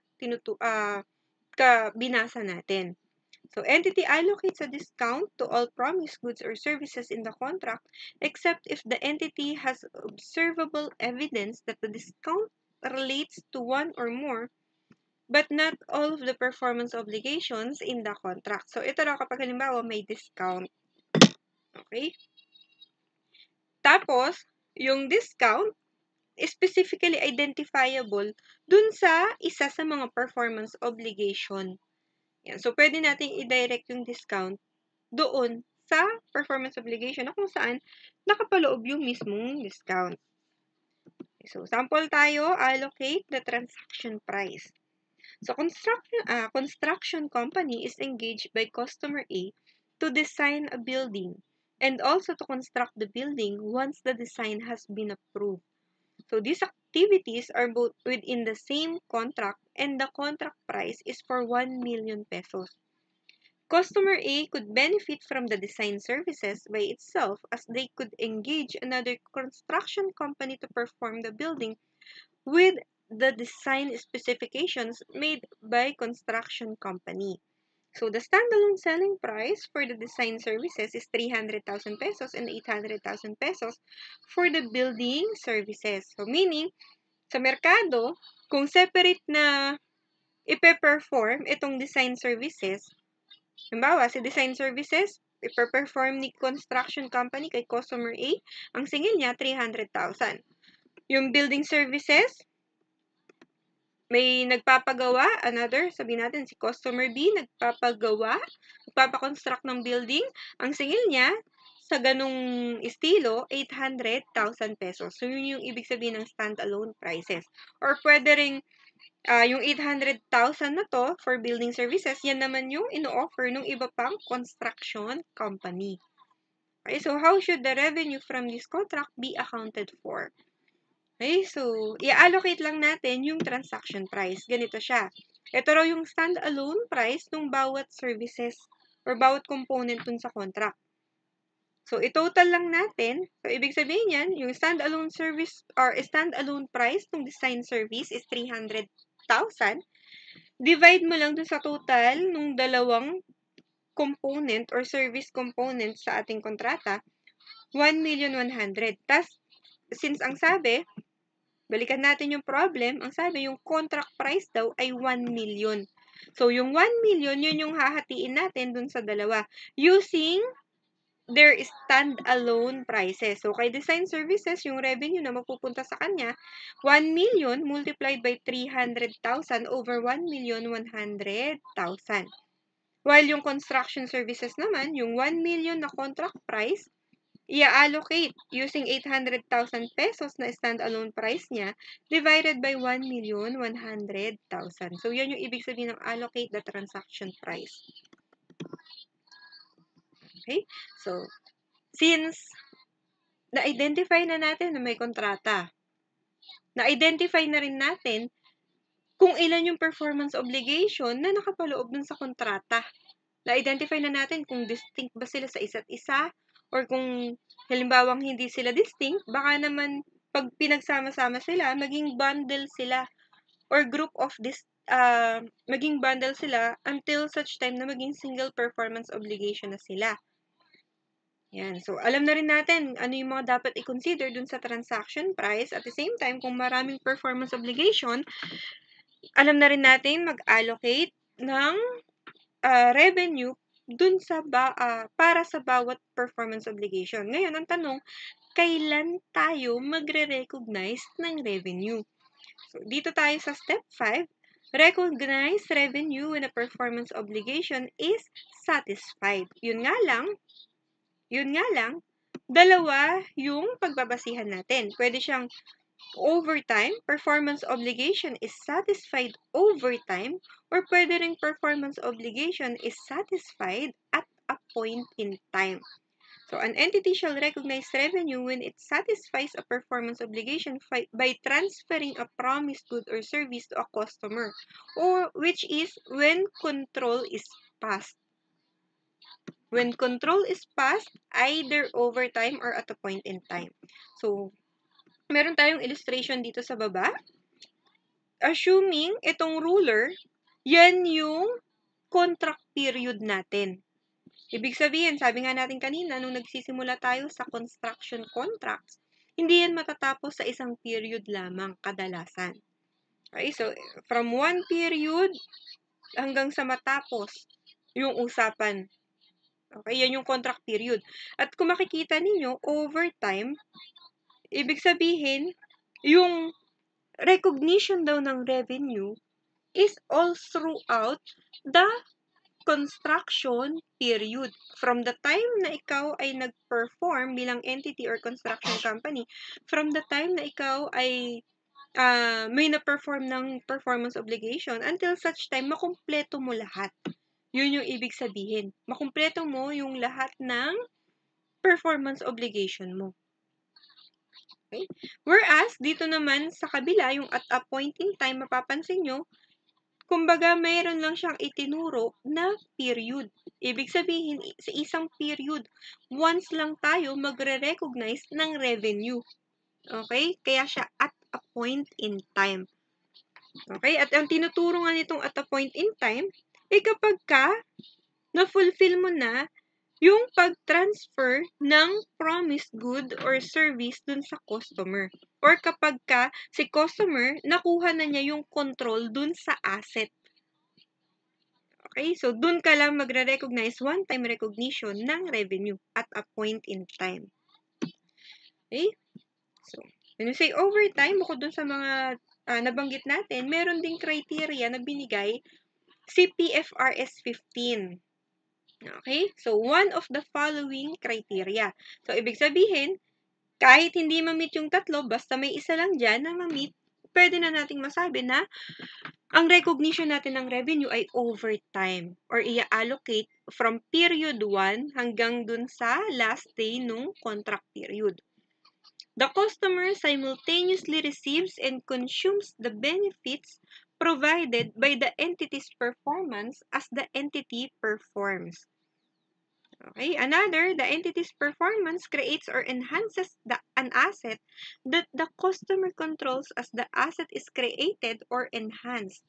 Speaker 1: binasa natin. So, entity allocates a discount to all promised goods or services in the contract except if the entity has observable evidence that the discount relates to one or more but not all of the performance obligations in the contract. So, ito raw kapag halimbawa may discount. Okay? Tapos, yung discount is specifically identifiable dun sa isa sa mga performance obligation. Yan. So, pwede natin i-direct yung discount doon sa performance obligation na kung saan nakapaloob yung mismong discount. So, sample tayo, allocate the transaction price. So, construction company is engaged by customer A to design a building and also to construct the building once the design has been approved. So, these activities are both within the same contract and the contract price is for 1 million pesos. Customer A could benefit from the design services by itself as they could engage another construction company to perform the building with the design specifications made by construction company. So, the standalone selling price for the design services is 300,000 pesos and 800,000 pesos for the building services. So, meaning, sa merkado, kung separate na ipe-perform itong design services, halimbawa, si design services, ipe-perform ni construction company kay customer A, ang singil niya, 300,000. Yung building services, may nagpapagawa, sabihin natin si customer B, nagpapakonstruct ng building, ang singil niya, sa ganung estilo, 800,000 pesos. So, yun yung ibig sabihin ng standalone prices. Or pwede ring, yung 800,000 na to for building services, yan naman yung ino-offer ng iba pang construction company. Okay, so how should the revenue from this contract be accounted for? Okay, so, i-allocate lang natin yung transaction price. Ganito siya. Ito raw yung standalone price ng bawat services or bawat component dun sa contract. So, i-total lang natin. So, ibig sabihin yan, yung standalone service or standalone price ng design service is 300,000. Divide mo lang dun sa total ng dalawang component or service component sa ating kontrata, 1,100,000. Tas, since ang sabi, balikan natin yung problem, ang sabi yung contract price daw ay 1 million. So, yung 1 million, yun yung hahatiin natin dun sa dalawa. Using their stand-alone prices. So, kay design services, yung revenue na mapupunta sa kanya, 1 million multiplied by 300,000 over 1,100,000. While yung construction services naman, yung 1 million na contract price, i-allocate using 800,000 pesos na stand-alone price niya divided by 1,100,000. So, yan yung ibig sabihin ng allocate the transaction price. Okay? So, since na-identify na natin na may kontrata, na-identify na rin natin kung ilan yung performance obligation na nakapaloob dun sa kontrata. Na-identify na natin kung distinct ba sila sa isa't isa or kung halimbawang hindi sila distinct, baka naman pag pinagsama-sama sila, maging bundle sila or group of this maging bundle sila until such time na maging single performance obligation na sila. Yan. So, alam na rin natin ano yung mga dapat i-consider dun sa transaction price. At the same time, kung maraming performance obligation, alam na rin natin mag-allocate ng revenue dun sa para sa bawat performance obligation. Ngayon, ang tanong, kailan tayo magre-recognize ng revenue? So, dito tayo sa step 5. Recognize revenue when a performance obligation is satisfied. Yun nga lang, dalawa yung pagbabasihan natin. Pwede siyang overtime, performance obligation is satisfied overtime, or pwede ring performance obligation is satisfied at a point in time. So, an entity shall recognize revenue when it satisfies a performance obligation by transferring a promised good or service to a customer, or which is when control is passed. When control is passed, either over time or at a point in time. So, meron tayong illustration dito sa baba. Assuming itong ruler, yan yung contract period natin. Ibig sabihin, sabi nga natin kanina, nung nagsisimula tayo sa construction contracts, hindi yan matatapos sa isang period lamang kadalasan. Okay, so from one period hanggang sa matapos yung usapan. Okay, yan yung contract period. At kung makikita ninyo, over time, ibig sabihin, yung recognition daw ng revenue is all throughout the construction period. From the time na ikaw ay nag-perform bilang entity or construction company, from the time na ikaw ay may na-perform ng performance obligation until such time, makumpleto mo lahat. Yun yung ibig sabihin. Makumpleto mo yung lahat ng performance obligation mo. Okay? Whereas, dito naman sa kabila, yung at a point in time, mapapansin nyo, kumbaga mayroon lang siyang itinuro na period. Ibig sabihin, sa isang period, once lang tayo magre-recognize ng revenue. Okay? Kaya siya at a point in time. Okay? At ang tinuturo nga nitong at a point in time, kapag na-fulfill mo na yung pag-transfer ng promised good or service dun sa customer. Or kapag si customer, nakuha na niya yung control dun sa asset. Okay? So, dun ka lang magre-recognize one-time recognition ng revenue at a point in time. Okay? So, when you say overtime, bukod dun sa mga nabanggit natin, meron ding criteria na binigay si PFRS 15. Okay? So, one of the following criteria. So, ibig sabihin, kahit hindi ma-meet yung tatlo, basta may isa lang dyan na ma-meet, pwede na nating masabi na ang recognition natin ng revenue ay overtime or i-allocate from period 1 hanggang dun sa last day nung contract period. The customer simultaneously receives and consumes the benefits provided by the entity's performance as the entity performs. Okay, another, the entity's performance creates or enhances an asset that the customer controls as the asset is created or enhanced.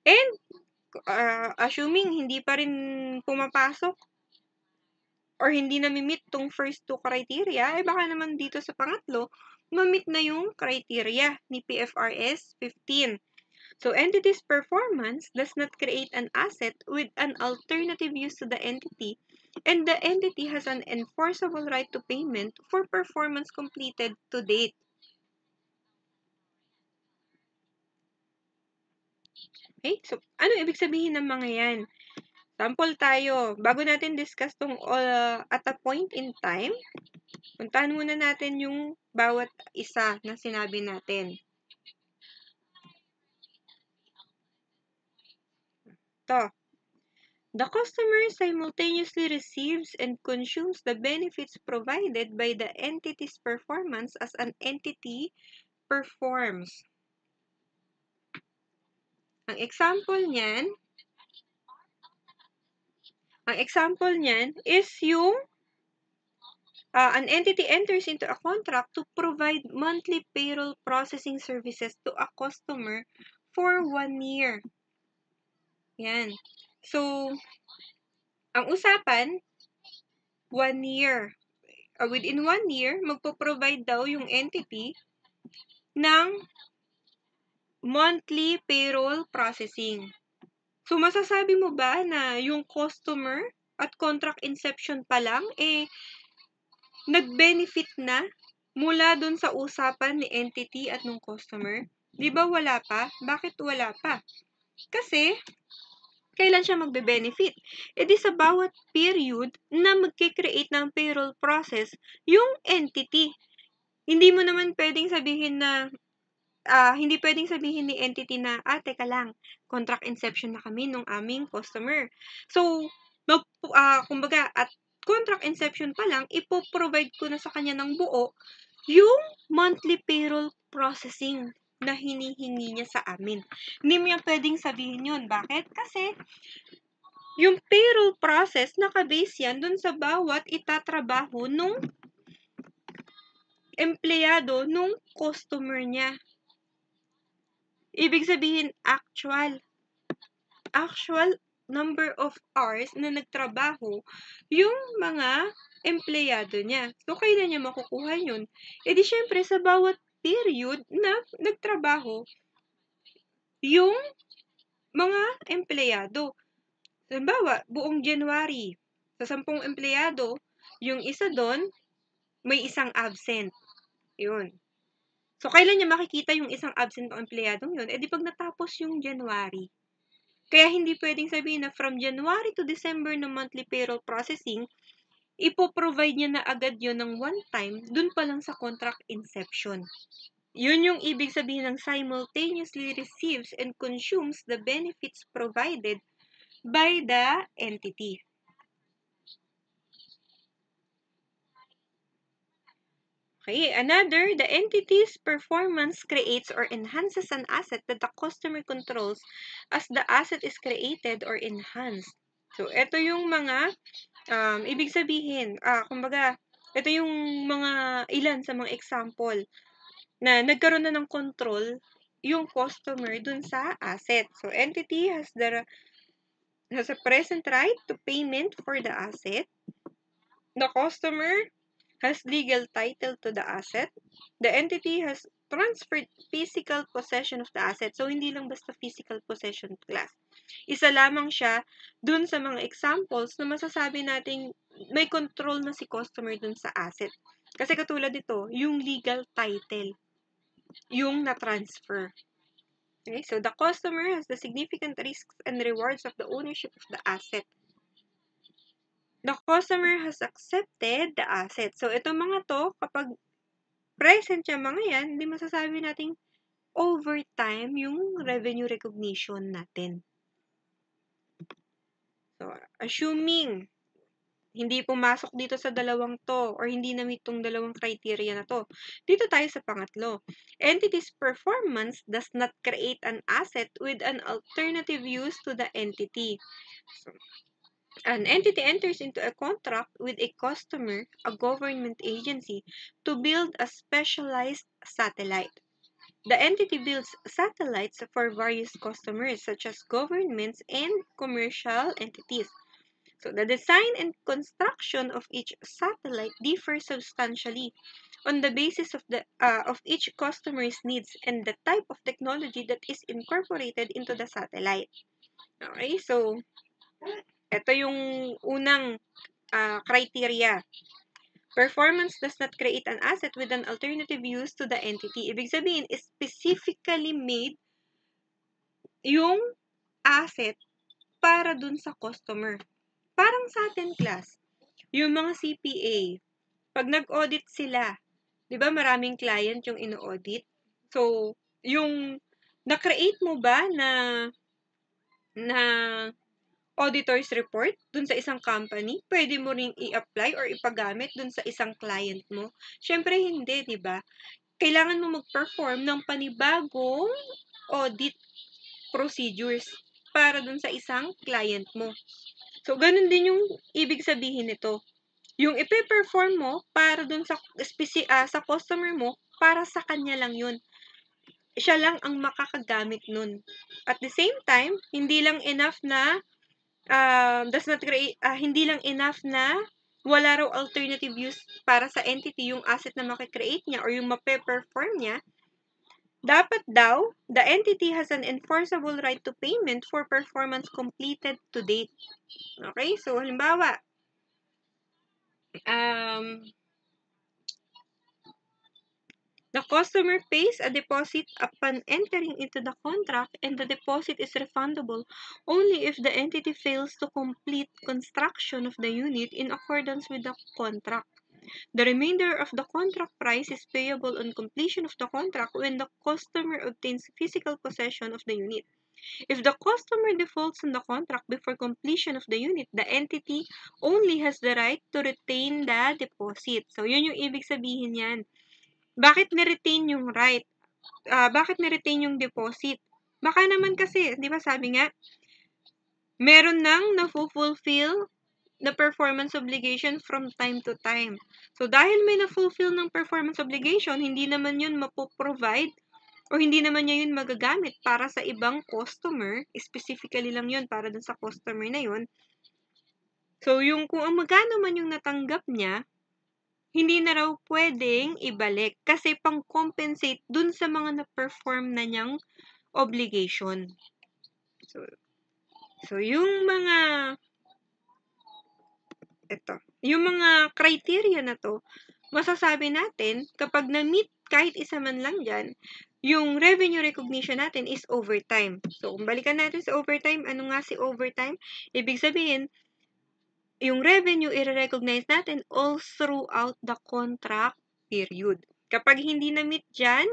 Speaker 1: And, assuming hindi pa rin pumapasok or hindi na-meet tong first two criteria, baka naman dito sa pangatlo, ma-meet na yung criteria ni PFRS 15. So, entity's performance does not create an asset with an alternative use to the entity and the entity has an enforceable right to payment for performance completed to date. Okay? So, ano ibig sabihin ng mga yan? Sample tayo. Bago natin discuss tong at a point in time, puntahan muna natin yung bawat isa na sinabi natin. To. The customer simultaneously receives and consumes the benefits provided by the entity's performance as an entity performs. Ang example niyan is yung an entity enters into a contract to provide monthly payroll processing services to a customer for 1 year. Yan. So, ang usapan, 1 year. Within 1 year, magpo-provide daw yung entity ng monthly payroll processing. So, masasabi mo ba na yung customer at contract inception pa lang, nag-benefit na mula dun sa usapan ni entity at nung customer? Di ba wala pa? Bakit wala pa? Kasi, kailan siya magbe-benefit? Di sa bawat period na magkikreate ng payroll process yung entity. Hindi mo naman pwedeng sabihin na hindi pwedeng sabihin ni entity na, teka lang, contract inception na kami nung aming customer. So, kumbaga, at contract inception pa lang, ipoprovide ko na sa kanya ng buo yung monthly payroll processing na hinihingi niya sa amin. Hindi mo yan pwedeng sabihin yun. Bakit? Kasi, yung payroll process, nakabase yan dun sa bawat itatrabaho nung empleyado nung customer niya. Ibig sabihin, actual number of hours na nagtrabaho yung mga empleyado niya. So, kailan niya makukuha yun? Di syempre, sa bawat period na nagtrabaho yung mga empleyado. Halimbawa, buong January, sa 10 empleyado, yung isa doon, may isang absent. Yun. So, kailan niya makikita yung isang absent ng empleyadong yun? Di pag natapos yung January. Kaya hindi pwedeng sabihin na from January to December ng monthly payroll processing, ipoprovide niya na agad yun ng one time, dun pa lang sa contract inception. Yun yung ibig sabihin ng simultaneously receives and consumes the benefits provided by the entity. Okay, another, the entity's performance creates or enhances an asset that the customer controls as the asset is created or enhanced. So, ito yung mga, ibig sabihin, kumbaga, ito yung mga ilan sa mga example na nagkaroon na ng control yung customer dun sa asset. So, entity has a present right to payment for the asset. The customer has legal title to the asset. The entity has transferred physical possession of the asset. So, hindi lang basta physical possession class. Isa lamang siya dun sa mga examples na masasabi nating may control na si customer dun sa asset. Kasi katulad dito, yung legal title, yung na-transfer. Okay, so the customer has the significant risks and rewards of the ownership of the asset. The customer has accepted the asset. So, itong mga to, kapag present yung mga yan, hindi masasabi nating over time yung revenue recognition natin. So, assuming hindi pumasok dito sa dalawang to or hindi na-meet tong dalawang criteria na to, dito tayo sa pangatlo. Entity's performance does not create an asset with an alternative use to the entity. So, an entity enters into a contract with a customer, a government agency, to build a specialized satellite. The entity builds satellites for various customers, such as governments and commercial entities. So, the design and construction of each satellite differs substantially on the basis of each customer's needs and the type of technology that is incorporated into the satellite. Okay, so ito yung unang criteria. Performance does not create an asset with an alternative use to the entity. Ibig sabihin, specifically made yung asset para dun sa customer. Parang sa atin, class, yung mga CPA, pag nag-audit sila, di ba maraming client yung ino-audit? So, yung na-create mo ba na auditor's report dun sa isang company, pwede mo ring i-apply or ipagamit dun sa isang client mo? Syempre hindi, di ba? Kailangan mo mag-perform ng panibagong audit procedures para dun sa isang client mo. So, ganun din yung ibig sabihin nito. Yung ipe-perform mo para dun sa sa customer mo, para sa kanya lang yun. Siya lang ang makakagamit nun. At the same time, hindi lang enough na hindi lang enough na wala raw alternative use para sa entity yung asset na makikreate niya or yung mape-perform niya. Dapat daw, the entity has an enforceable right to payment for performance completed to date. Okay? So, halimbawa, the customer pays a deposit upon entering into the contract, and the deposit is refundable only if the entity fails to complete construction of the unit in accordance with the contract. The remainder of the contract price is payable on completion of the contract when the customer obtains physical possession of the unit. If the customer defaults on the contract before completion of the unit, the entity only has the right to retain the deposit. So, yun yung ibig sabihin yan. Bakit ni-retain yung right? Bakit ni-retain yung deposit? Baka naman kasi, di ba sabi nga, meron nang na-fulfill na performance obligation from time to time. So, dahil may na-fulfill ng performance obligation, hindi naman yun mapoprovide o hindi naman niya yun magagamit para sa ibang customer, specifically lang yun para dun sa customer na yun. So, yung kung ang magkano man yung natanggap niya, hindi na raw pwedeng ibalik kasi pang-compensate dun sa mga na-perform na niyang obligation. So yung mga criteria na to, masasabi natin kapag na-meet kahit isa man lang dyan, yung revenue recognition natin is overtime. So, kung balikan natin sa overtime, ano nga si overtime? Ibig sabihin, yung revenue i-recognize natin all throughout the contract period. Kapag hindi na-meet dyan,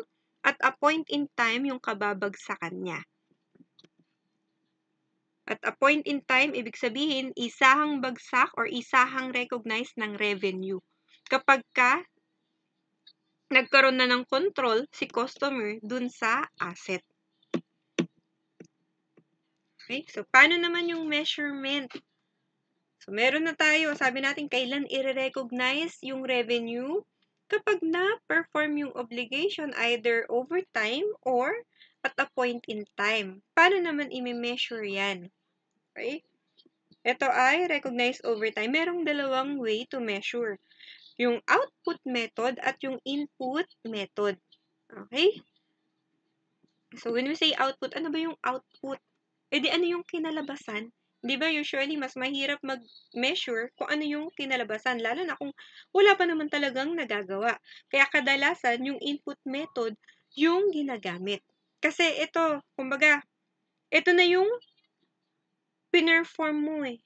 Speaker 1: at a point in time, yung kababagsakan niya. At a point in time, ibig sabihin, isahang bagsak or isahang recognize ng revenue. Kapag nagkaroon na ng control si customer dun sa asset. Okay? So, paano naman yung measurement? So, meron na tayo. Sabi natin, kailan i-recognize yung revenue? Kapag na-perform yung obligation either overtime or at a point in time. Paano naman i-measure yan? Okay? Ito ay recognize overtime. Merong dalawang way to measure. Yung output method at yung input method. Okay? So, when we say output, ano ba yung output? E di ano yung kinalabasan? Di ba usually mas mahirap mag-measure kung ano yung kinalabasan, lalo na kung wala pa naman talagang nagagawa. Kaya kadalasan yung input method yung ginagamit. Kasi ito, kumbaga, ito na yung pinerform mo eh.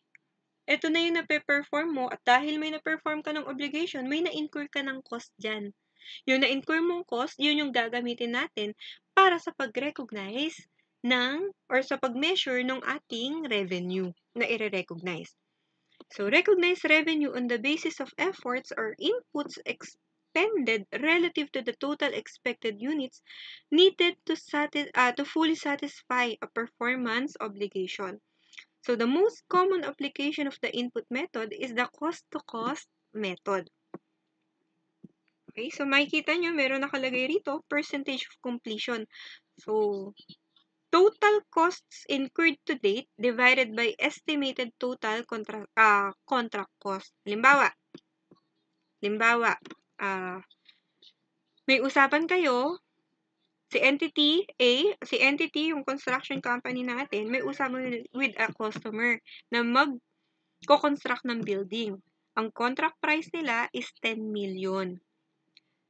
Speaker 1: Ito na yung nape-perform mo at dahil may na-perform ka ng obligation, may na-incur ka ng cost dyan. Yung na-incur mong cost, yun yung gagamitin natin para sa pag-recognize or sa pag-measure ng ating revenue na i-recognize. So, recognize revenue on the basis of efforts or inputs expended relative to the total expected units needed to fully satisfy a performance obligation. So, the most common application of the input method is the cost-to-cost method. Okay, so makikita nyo, meron nakalagay rito, percentage of completion. So, total costs incurred to date divided by estimated total contract cost. Limbawa, may usapan kayo, si entity, yung construction company natin, may usapan with a customer na mag-construct ng building. Ang contract price nila is 10 million.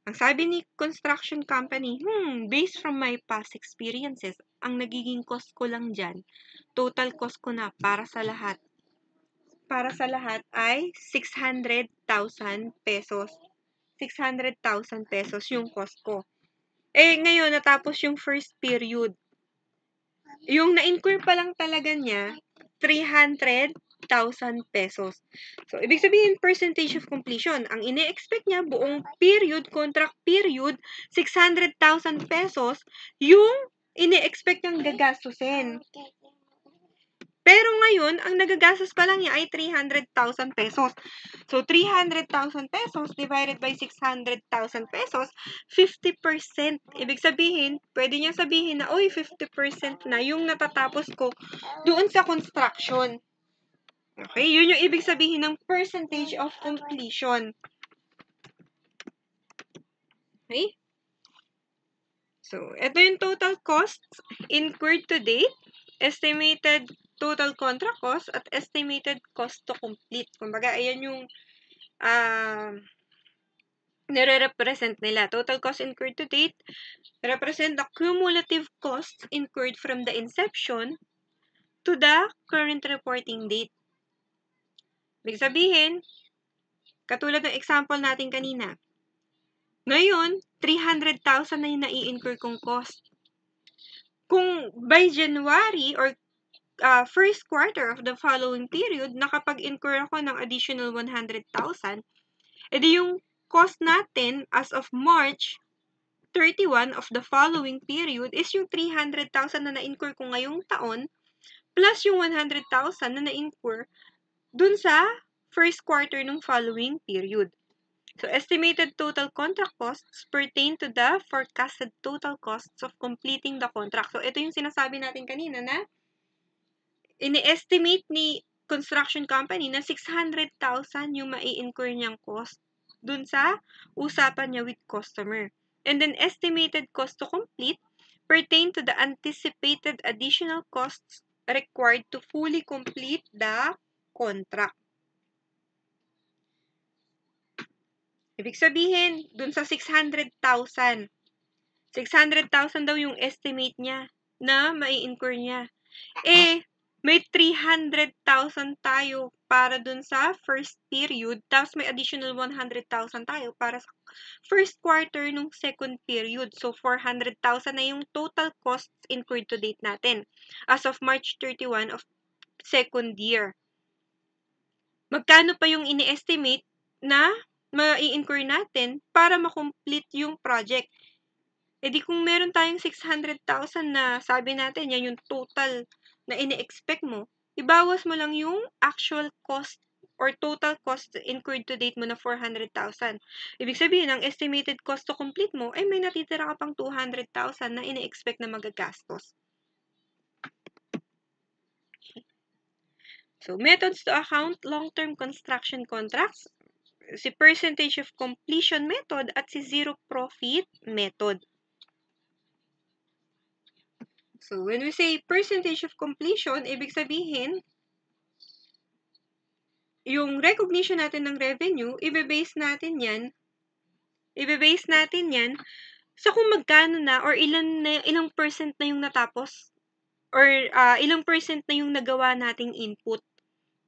Speaker 1: Ang sabi ni construction company, based from my past experiences, ang nagiging cost ko lang dyan, total cost ko na para sa lahat ay 600,000 pesos. 600,000 pesos yung cost ko. Ngayon, natapos yung first period. Yung na-incur pa lang talaga niya, 300,000 pesos. So, ibig sabihin, percentage of completion. Ang ine-expect niya, buong period, contract period, 600,000 pesos, yung ine-expect niyang gagastusin. Pero ngayon, ang nagagastos pa lang niya ay 300,000 pesos. So, 300,000 pesos divided by 600,000 pesos, 50%. Ibig sabihin, pwede niya sabihin na, 50% na yung natatapos ko doon sa construction. Okay? Yun yung ibig sabihin ng percentage of completion. Okay? So, ito yung total costs incurred to date, estimated total contract cost, at estimated cost to complete. Kumbaga, ayan yung nire-represent nila. Total cost incurred to date represent the cumulative costs incurred from the inception to the current reporting date. Ibig sabihin, katulad ng example natin kanina, ngayon, 300,000 na yung nai-incur kong cost. Kung by January or first quarter of the following period, nakapag-incur ako ng additional 100,000, edi yung cost natin as of March 31 of the following period is yung 300,000 na na-incur ko ngayong taon plus yung 100,000 na na-incur dun sa first quarter ng following period. So, estimated total contract costs pertain to the forecasted total costs of completing the contract. So, ito yung sinasabi natin kanina na ini-estimate ni construction company na 600,000 yung mai-incur niyang cost dun sa usapan niya with customer. And then, estimated cost to complete pertain to the anticipated additional costs required to fully complete the contract. Ibig sabihin, dun sa 600,000 daw yung estimate niya na mai-incur niya. May 300,000 tayo para dun sa first period, tapos may additional 100,000 tayo para sa first quarter nung second period. So, 400,000 na yung total costs incurred to date natin as of March 31 of second year. Magkano pa yung ini-estimate na mai-incur natin para makomplete yung project? Di kung meron tayong 600,000 na sabi natin, yan yung total na ini-expect mo, ibawas mo lang yung actual cost or total cost incurred to date mo na 400,000. Ibig sabihin, ang estimated cost to complete mo ay may natitira ka pang 200,000 na ini-expect na magagastos. So, methods to account long-term construction contracts, si percentage of completion method at si zero profit method. So, when we say percentage of completion, ibig sabihin, yung recognition natin ng revenue, ibe-base natin yan sa kung magkano na or ilang percent na yung natapos or ilang percent na yung nagawa nating input.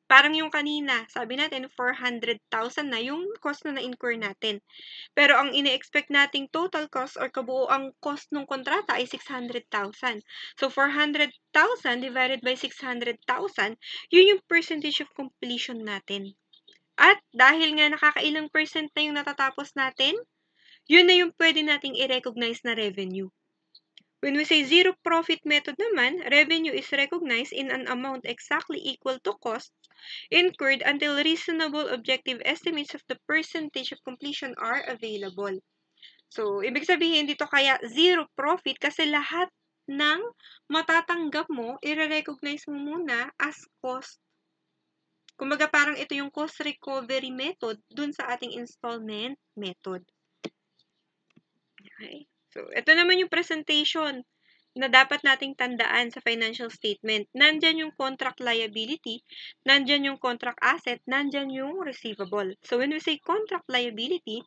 Speaker 1: Parang yung kanina, sabi natin 400,000 na yung cost na na-incur natin. Pero ang ine-expect nating total cost or kabuoang cost ng kontrata ay 600,000. So, 400,000 divided by 600,000, yun yung percentage of completion natin. At dahil nga nakakailang percent na yung natatapos natin, yun na yung pwede nating i-recognize na revenue. When we say zero profit method naman, revenue is recognized in an amount exactly equal to costs incurred until reasonable objective estimates of the percentage of completion are available. So, ibig sabihin dito kaya zero profit kasi lahat ng matatanggap mo, i-recognize mo muna as cost. Kumbaga parang ito yung cost recovery method dun sa ating installment method. Okay. So, ito naman yung presentation na dapat nating tandaan sa financial statement. Nandyan yung contract liability, nandyan yung contract asset, nandyan yung receivable. So when we say contract liability,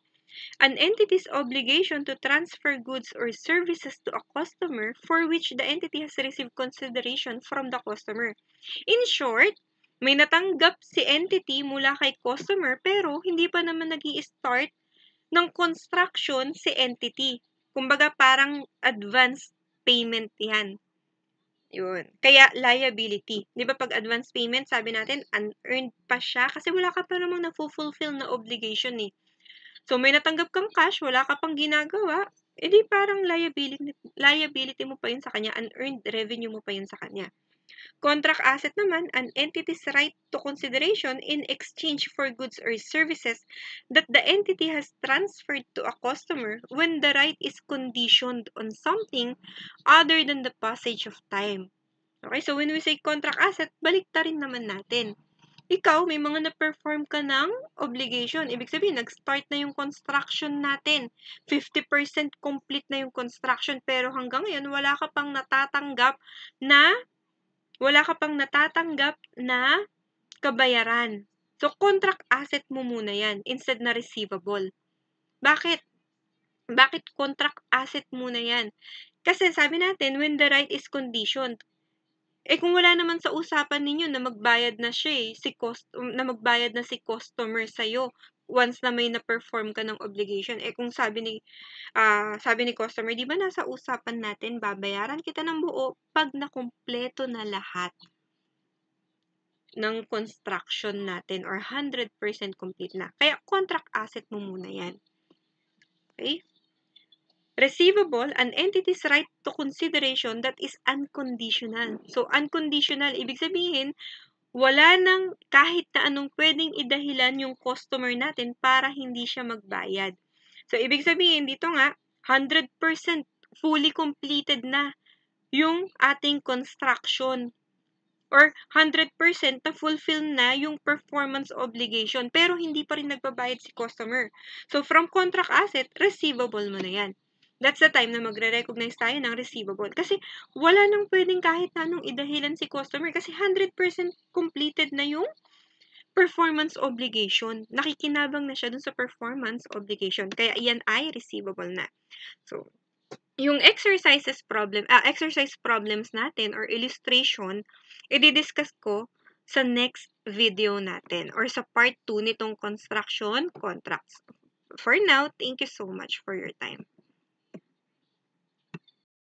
Speaker 1: an entity's obligation to transfer goods or services to a customer for which the entity has received consideration from the customer. In short, may natanggap si entity mula kay customer pero hindi pa naman nag-i-start ng construction si entity. Kumbaga parang advance payment yan. Yun. Kaya liability. Di ba pag advance payment, sabi natin, unearned pa siya kasi wala ka pa namang na-fulfill na obligation eh. So, may natanggap kang cash, wala ka pang ginagawa, edi parang liability mo pa yun sa kanya, unearned revenue mo pa yun sa kanya. Contract asset naman, an entity's right to consideration in exchange for goods or services that the entity has transferred to a customer when the right is conditioned on something other than the passage of time. Okay, so when we say contract asset, baliktarin naman natin. Ikaw, may mga na-perform ka ng obligation. Ibig sabihin, nag-start na yung construction natin. 50% complete na yung construction, pero hanggang ngayon, wala ka pang natatanggap na kabayaran. So, contract asset mo muna yan, instead na receivable. Bakit? Bakit contract asset muna yan? Kasi sabi natin, when the right is conditioned, kung wala naman sa usapan ninyo na magbayad na siya na magbayad na si customer sa'yo once na may na-perform ka ng obligation. Kung sabi ni customer, di ba nasa usapan natin, babayaran kita ng buo pag nakumpleto na lahat ng construction natin or 100% complete na. Kaya contract asset mo muna yan. Okay? Receivable, an entity's right to consideration that is unconditional. So, unconditional, ibig sabihin, wala nang kahit na anong pwedeng idahilan yung customer natin para hindi siya magbayad. So, ibig sabihin, dito nga, 100% fully completed na yung ating construction or 100% na fulfill na yung performance obligation pero hindi pa rin nagbabayad si customer. So, from contract asset, receivable mo na yan. That's the time na magre-recognize tayo ng receivable. Kasi wala nang pwedeng kahit anong idahilan si customer kasi 100% completed na yung performance obligation. Nakikinabang na siya dun sa performance obligation. Kaya yan ay receivable na. So, yung exercise problems natin or illustration, i-discuss ko sa next video natin or sa part 2 nitong construction contracts. For now, thank you so much for your time.